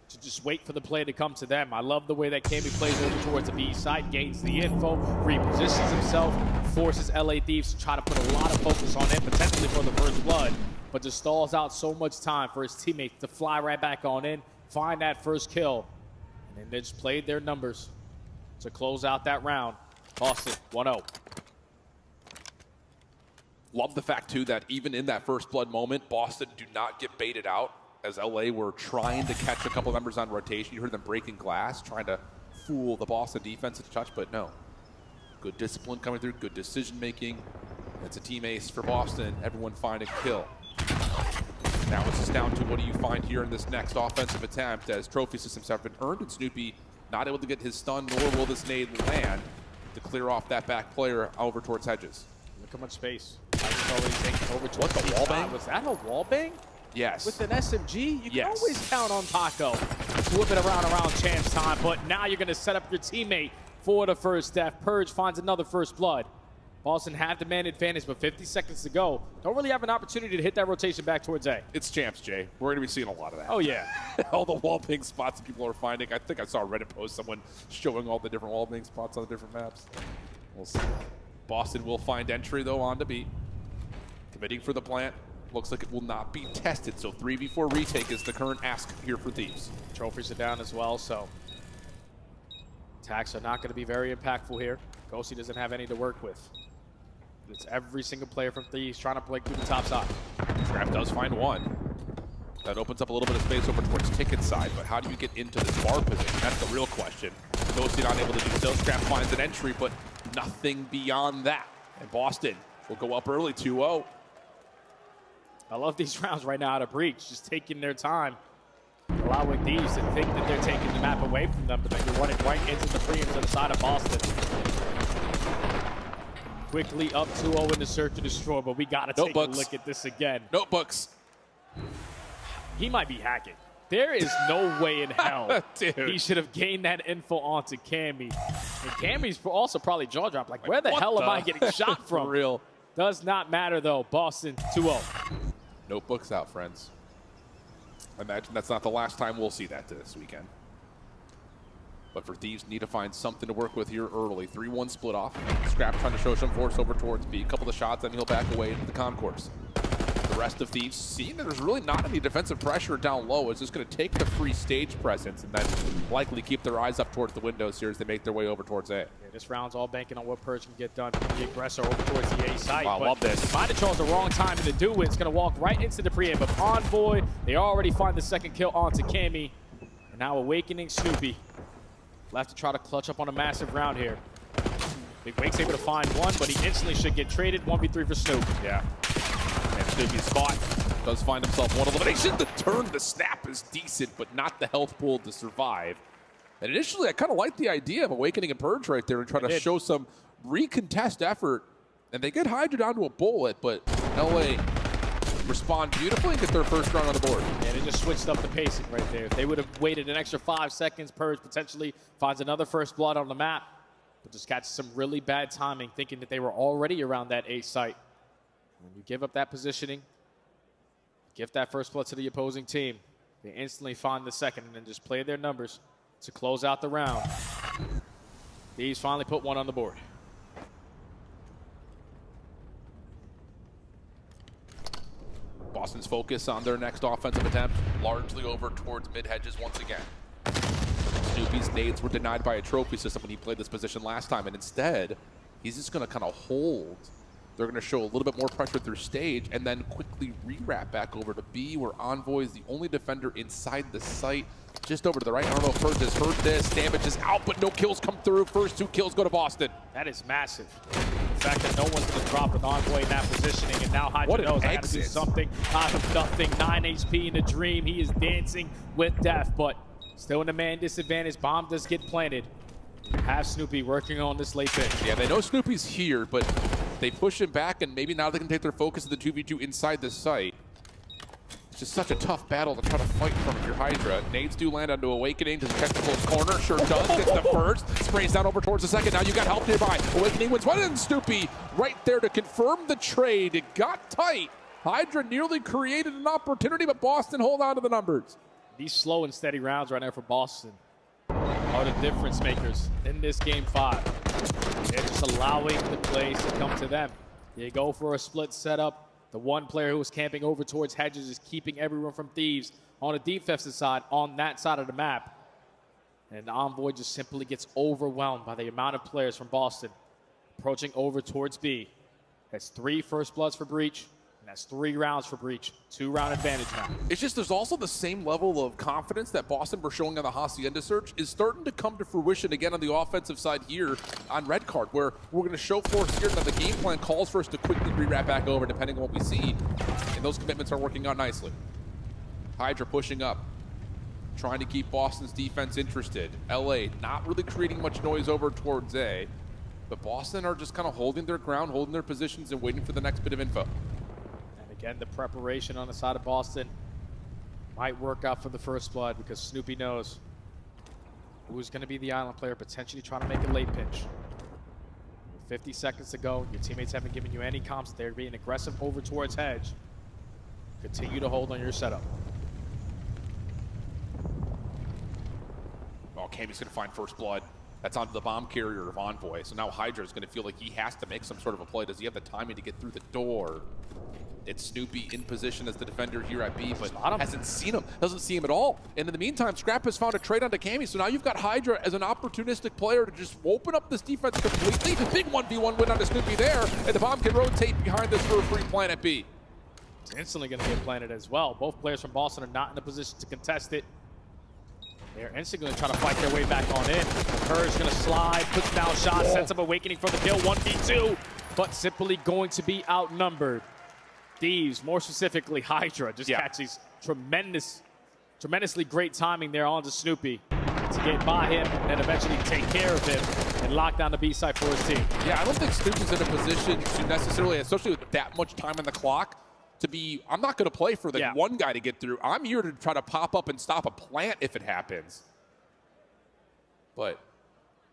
to just wait for the play to come to them. I love the way that Cammy plays over towards the B side, gains the info, repositions himself, forces LA Thieves to try to put a lot of focus on him, potentially for the first blood, but just stalls out so much time for his teammates to fly right back on in, find that first kill, and then they just played their numbers to close out that round. Boston 1-0. Love the fact, too, that even in that first blood moment, Boston do not get baited out, as LA were trying to catch a couple members on rotation. You heard them breaking glass, trying to fool the Boston defense at touch, but no. Good discipline coming through, good decision-making. It's a team ace for Boston, everyone finding a kill. Now it's just down to what do you find here in this next offensive attempt, as trophy systems have been earned, and Snoopy not able to get his stun, nor will this nade land to clear off that back player over towards Hedges. Look how much space. Over towards the wall bang? Was that a wall bang? Yes. With an SMG, you can always count on Taco. Flip it around chance time, but now you're going to set up your teammate for the first death. Purge finds another first blood. Boston have the man advantage, but 50 seconds to go. Don't really have an opportunity to hit that rotation back towards A. It's champs, Jay. We're going to be seeing a lot of that. Oh, yeah. All the wall bang spots that people are finding. I think I saw a Reddit post, someone showing all the different wall bang spots on the different maps. We'll see. Boston will find entry, though, on to B. Committing for the plant. Looks like it will not be tested, so 3v4 retake is the current ask here for Thieves. Trophies are down as well, so attacks are not going to be very impactful here. Ghosty doesn't have any to work with. It's every single player from Thieves trying to break through the top side. Scrap does find one. That opens up a little bit of space over towards Ticket's side, but how do you get into this bar position? That's the real question. Ghosty not able to do so. Scrap finds an entry, but nothing beyond that. And Boston will go up early 2-0. I love these rounds right now out of Breach, just taking their time, allowing Thieves to think that they're taking the map away from them, but then you're running right into the preem to the side of Boston. Quickly up 2-0 in the search and destroy, but we got to take a look at this again. Notebooks. He might be hacking. There is no way in hell he should have gained that info onto Cammy. And Cammy's also probably jaw dropped. Like, where the hell am I getting shot from? For real. Does not matter, though. Boston 2-0. Notebooks out, friends. I imagine that's not the last time we'll see that this weekend. But for Thieves, need to find something to work with here early. 3-1 split off. Scrap trying to show some force over towards B. A couple of shots, then he'll back away into the concourse. The rest of Thieves, seeing that there's really not any defensive pressure down low, is just going to take the free stage presence and then likely keep their eyes up towards the windows here as they make their way over towards A. Yeah, this round's all banking on what Purge can get done. The aggressor over towards the A site. I love this. Might have chose the wrong time to do it. It's going to walk right into the pre-aim. But Envoy, they already find the second kill onto Cammy. And now Awakening Snoopy. Left to try to clutch up on a massive round here. Big Wake's able to find one, but he instantly should get traded. 1v3 for Snoop. Yeah. And Snoopy's spot does find himself one elimination. The turn to snap is decent, but not the health pool to survive. And initially, I kind of liked the idea of Awakening and Purge right there and try to show some recontest effort. And they get Hydra down to a bullet, but LA respond beautifully and get their first round on the board. Yeah, they just switched up the pacing right there. If they would have waited an extra 5 seconds, Purge potentially finds another first blood on the map. But just catches some really bad timing, thinking that they were already around that A site. When you give up that positioning, give that first blood to the opposing team, they instantly find the second and then just play their numbers to close out the round. These finally put one on the board. Boston's focus on their next offensive attempt, largely over towards mid-hedges once again. Snoopy's nades were denied by a trophy system when he played this position last time, and instead, he's just going to kind of hold. They're going to show a little bit more pressure through stage and then quickly re-wrap back over to B, where Envoy is the only defender inside the site. Just over to the right. I don't know if Purge has heard this. Damage is out, but no kills come through. First 2 kills go to Boston. That is massive. The fact that no one's going to drop with Envoy in that positioning, and now Hydra knows I have to do something out of nothing. 9 HP in the dream. He is dancing with death, but still in a man disadvantage. Bomb does get planted. Have Snoopy working on this late pitch. Yeah, they know Snoopy's here, but they push him back, and maybe now they can take their focus to the 2v2 inside the site. It's just such a tough battle to try to fight from if you're Hydra. Nades do land onto Awakening. Does catch the close corner? Sure does. Gets the first. Sprays down over towards the second. Now you got help nearby. Awakening wins one, and Snoopy right there to confirm the trade. It got tight. Hydra nearly created an opportunity, but Boston hold on to the numbers. These slow and steady rounds right now for Boston are the difference makers in this game 5. They're just allowing the plays to come to them. They go for a split setup. The one player who was camping over towards hedges is keeping everyone from Thieves on a defensive side on that side of the map. And Envoy just simply gets overwhelmed by the amount of players from Boston approaching over towards B. That's 3 first bloods for Breach. That's 3 rounds for Breach. 2-round advantage now. It's just there's also the same level of confidence that Boston were showing on the Hacienda search is starting to come to fruition again on the offensive side here on Red Card, where we're going to show force here that the game plan calls for us to quickly re-wrap back over depending on what we see. And those commitments are working out nicely. Hydra pushing up, trying to keep Boston's defense interested. LA not really creating much noise over towards A, but Boston are just kind of holding their ground, holding their positions, and waiting for the next bit of info. Again, the preparation on the side of Boston might work out for the first blood because Snoopy knows who's going to be the island player potentially trying to make a late pitch. 50 seconds to go. Your teammates haven't given you any comms. They're being aggressive over towards hedge. Continue to hold on your setup. Oh, Cammy's going to find first blood. That's onto the bomb carrier of Envoy. So now Hydra is going to feel like he has to make some sort of a play. Does he have the timing to get through the door? It's Snoopy in position as the defender here at B, but hasn't seen him, doesn't see him at all. And in the meantime, Scrap has found a trade onto Cammy, so now you've got Hydra as an opportunistic player to just open up this defense completely. Big 1v1 win onto Snoopy there, and the bomb can rotate behind this for a free plant at B. It's instantly going to get planted as well. Both players from Boston are not in a position to contest it. They're instantly going to try to fight their way back on in. Purge going to slide, puts down shots, sets up Awakening for the kill, 1v2, but simply going to be outnumbered. Thieves, more specifically Hydra, just catches tremendously great timing there onto Snoopy to get by him and eventually take care of him and lock down the B side for his team. Yeah, I don't think Snoopy's in a position to necessarily, especially with that much time on the clock, to be, I'm not going to play for the one guy to get through. I'm here to try to pop up and stop a plant if it happens. But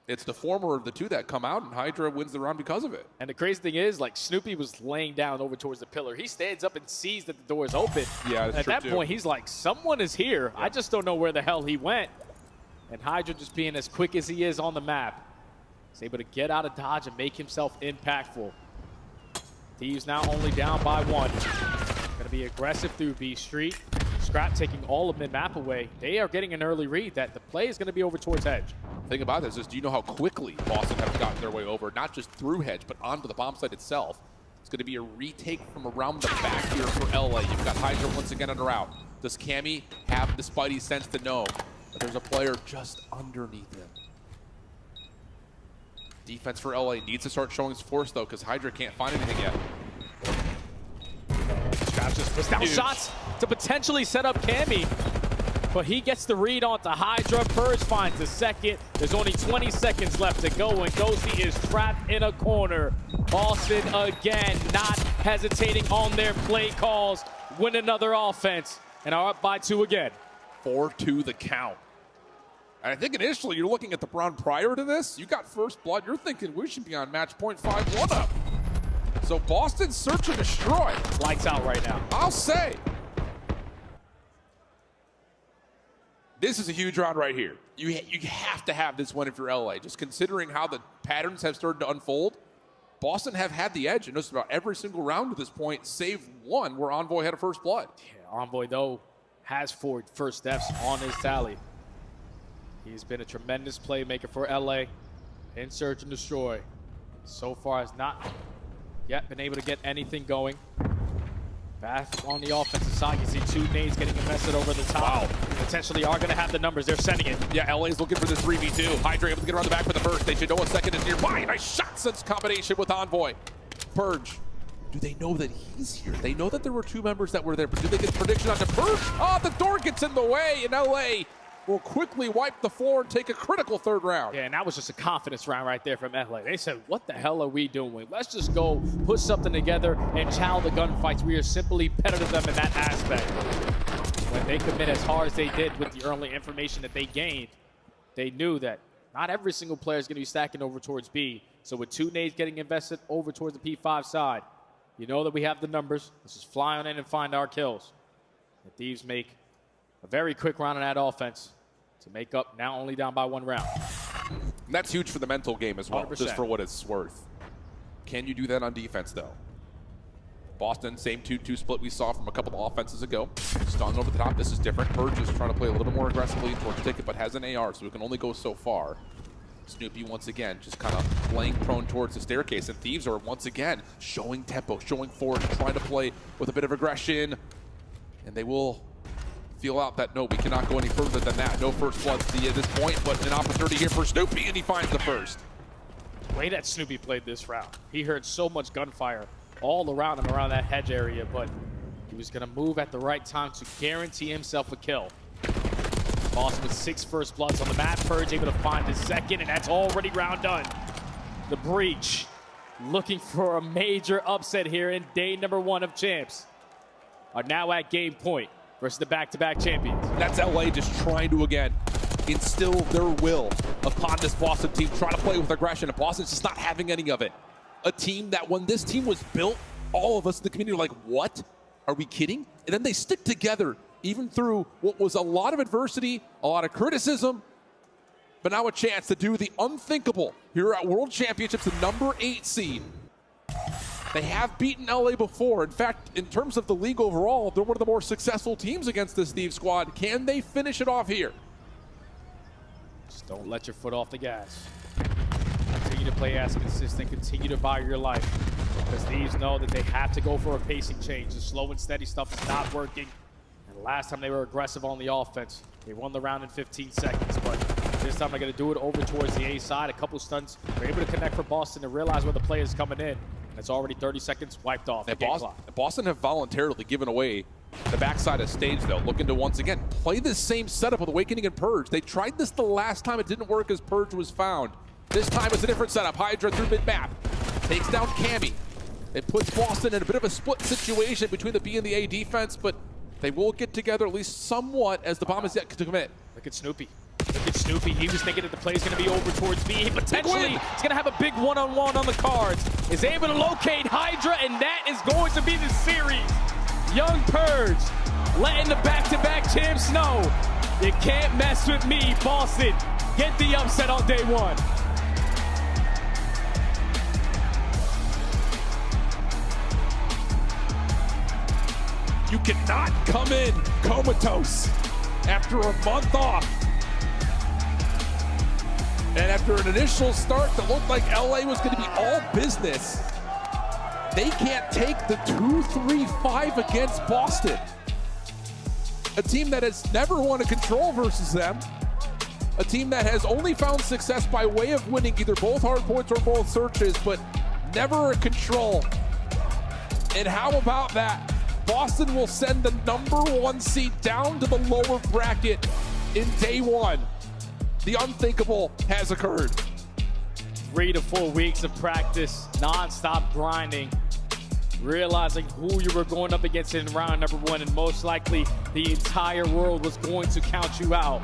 it's the former of the two that come out, and Hydra wins the round because of it. And the crazy thing is, like, Snoopy was laying down over towards the pillar. He stands up and sees that the door is open. Yeah, that's true. At that point, he's like, someone is here. I just don't know where the hell he went. And Hydra, just being as quick as he is on the map, is able to get out of dodge and make himself impactful. Thieves now only down by 1. Going to be aggressive through B Street. Scrap taking all of mid-map away. They are getting an early read that the play is going to be over towards Hedge. The thing about this is, do you know how quickly Boston have gotten their way over, not just through Hedge, but onto the bomb site itself? It's going to be a retake from around the back here for LA. You've got Hydra once again on the route. Does Cammy have the spidey sense to know that there's a player just underneath him? Defense for LA needs to start showing its force, though, because Hydra can't find anything yet. Scrap just puts down shots to potentially set up Cammy. But he gets the read onto Hydra. Purge finds the second. There's only 20 seconds left to go, and Ghosty is trapped in a corner. Boston again not hesitating on their play calls. Win another offense and are up by 2 again. 4-2 the count. And I think initially you're looking at the round prior to this. You got first blood. You're thinking we should be on match point 5-1 up. So Boston search and destroy. Lights out right now. I'll say. This is a huge round right here. You have to have this win if you're LA. Just considering how the patterns have started to unfold, Boston have had the edge in just about every single round to this point, save one where Envoy had a first blood. Yeah, Envoy, though, has 4 first deaths on his tally. He's been a tremendous playmaker for LA in search and destroy. So far has not yet been able to get anything going. Back on the offensive side, you see 2 nades getting invested over the top. Wow. Potentially are going to have the numbers. They're sending it. Yeah, LA's looking for this 3v2. Hydra able to get around the back for the first. They should know a second is nearby. Nice shot sense combination with Envoy. Purge. Do they know that he's here? They know that there were 2 members that were there, but do they get prediction on the Purge? Oh, the door gets in the way, and LA will quickly wipe the floor and take a critical 3rd round. Yeah, and that was just a confidence round right there from LA. They said, what the hell are we doing? Let's just go put something together and chow the gunfights. We are simply better than them in that aspect. When they commit as hard as they did with the early information that they gained, they knew that not every single player is going to be stacking over towards B. So with 2 nades getting invested over towards the P5 side, you know that we have the numbers. Let's just fly on in and find our kills. The Thieves make a very quick round on that offense to make up, now only down by 1 round. And that's huge for the mental game as well, 100%. just for what it's worth. Can you do that on defense, though? Boston, same 2-2 split we saw from a couple of offenses ago. Stun over the top. This is different. Purge is trying to play a little more aggressively towards the ticket, but has an AR, so it can only go so far. Snoopy, once again, just kind of laying prone towards the staircase, and Thieves are once again showing tempo, showing force, trying to play with a bit of aggression, and they will feel out that, no, we cannot go any further than that. No first blood at this point, but an opportunity here for Snoopy, and he finds the first. The way that Snoopy played this round, he heard so much gunfire all around him, around that hedge area, but he was going to move at the right time to guarantee himself a kill. Boston with 6 first bloods on the map. Purge able to find his second, and that's already round done. The Breach looking for a major upset here in day number 1 of champs. Are now at game point versus the back-to-back champions. That's LA just trying to, again, instill their will upon this Boston team, trying to play with aggression, and Boston's just not having any of it. A team that when this team was built, all of us in the community were like, what? Are we kidding? And then they stick together, even through what was a lot of adversity, a lot of criticism, but now a chance to do the unthinkable here at World Championships, the number 8 seed. They have beaten LA before. In fact, in terms of the league overall, they're one of the more successful teams against this Thieves squad. Can they finish it off here? Just don't let your foot off the gas. Continue to play as consistent. Continue to buy your life. Because Thieves know that they have to go for a pacing change. The slow and steady stuff is not working. And last time they were aggressive on the offense, they won the round in 15 seconds. But this time they're going to do it over towards the A side. A couple stunts. They're able to connect for Boston and realize where the play is coming in. And it's already 30 seconds wiped off. Boston have voluntarily given away the backside of stage, though, looking to once again play this same setup with Awakening and Purge. They tried this the last time. It didn't work as Purge was found. This time it's a different setup. Hydra through mid-map. Takes down Cammy. It puts Boston in a bit of a split situation between the B and the A defense, but they will get together at least somewhat as the bomb is yet to commit. Look at Snoopy. Look at Snoopy. He was thinking that the play is going to be over towards B. He potentially is going to have a big one-on-one on the cards. Is able to locate Hydra, and that is going to be the series. Young Purge letting the back-to-back champs know you can't mess with me, Boston. Get the upset on day one. You cannot come in comatose after a month off. And after an initial start that looked like LA was going to be all business, they can't take the 2-3-5 against Boston. A team that has never won a control versus them. A team that has only found success by way of winning either both hardpoints or both searches, but never a control. And how about that? Boston will send the #1 seed down to the lower bracket in day one. The unthinkable has occurred. 3 to 4 weeks of practice, non-stop grinding, realizing who you were going up against in round #1, and most likely the entire world was going to count you out.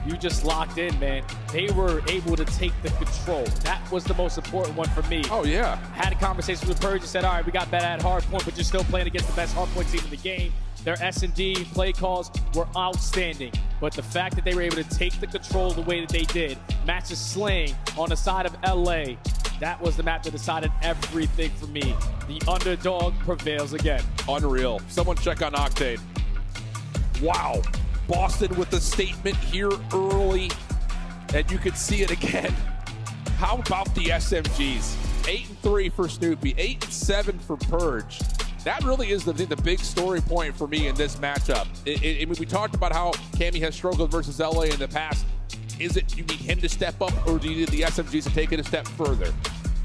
You just locked in, man. They were able to take the control. That was the most important one for me. Oh, yeah. Had a conversation with Purge and said, all right, we got better at hardpoint, but you're still playing against the best hardpoint team in the game. Their S&D play calls were outstanding. But the fact that they were able to take the control the way that they did, matches slaying on the side of LA, that was the map that decided everything for me. The underdog prevails again. Unreal. Someone check on Octane. Wow. Boston with the statement here early, and you could see it again. How about the SMGs? 8-3 for Snoopy, 8-7 for Purge. That really is the big story point for me in this matchup. We talked about how Cammy has struggled versus LA in the past. Is it you need him to step up, or do you need the SMGs to take it a step further?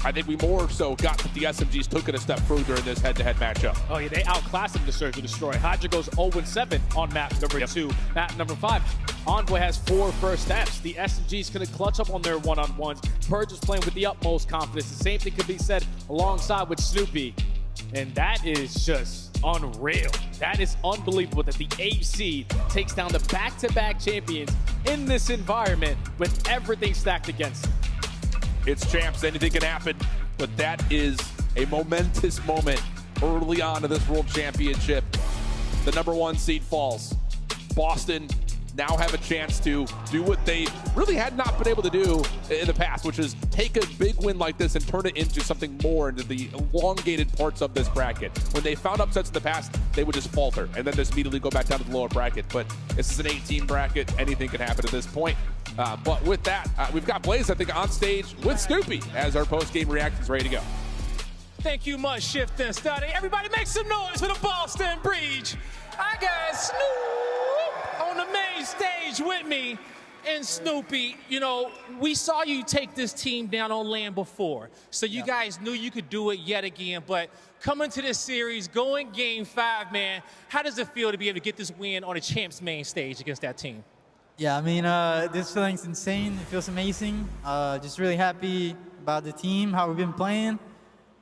I think we more so got that the SMGs took it a step further in this head-to-head matchup. Oh, yeah, they outclassed him to Search and Destroy. Hydra goes 0-7 on map number 2. Map number 5, Envoy has 4 first steps. The SMGs going to clutch up on their one-on-ones. Purge is playing with the utmost confidence. The same thing could be said alongside with Snoopy. And that is just unreal. That is unbelievable that the 8 seed takes down the back-to-back champions in this environment with everything stacked against them. It's champs, anything can happen, but that is a momentous moment early on in this World Championship. The #1 seed falls. Boston now have a chance to do what they really had not been able to do in the past, which is take a big win like this and turn it into something more, into the elongated parts of this bracket. When they found upsets in the past, they would just falter and then just immediately go back down to the lower bracket. But this is an 18 bracket. Anything can happen at this point. But with that, we've got Blaze, I think, on stage with Snoopy as our post-game reactions ready to go. Thank you much, Shift and Study. Everybody make some noise for the Boston Breach. I got Snoop on the main stage with me. And Snoopy, you know, we saw you take this team down on land before. So you guys knew you could do it yet again. But coming to this series, going game 5, man, how does it feel to be able to get this win on a champ's main stage against that team? Yeah, I mean, this feeling's insane. It feels amazing. Just really happy about the team, how we've been playing.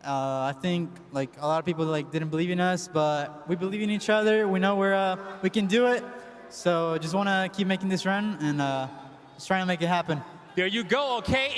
I think like a lot of people didn't believe in us, but we believe in each other. We know we can do it. So just want to keep making this run and just trying to make it happen. There you go, okay?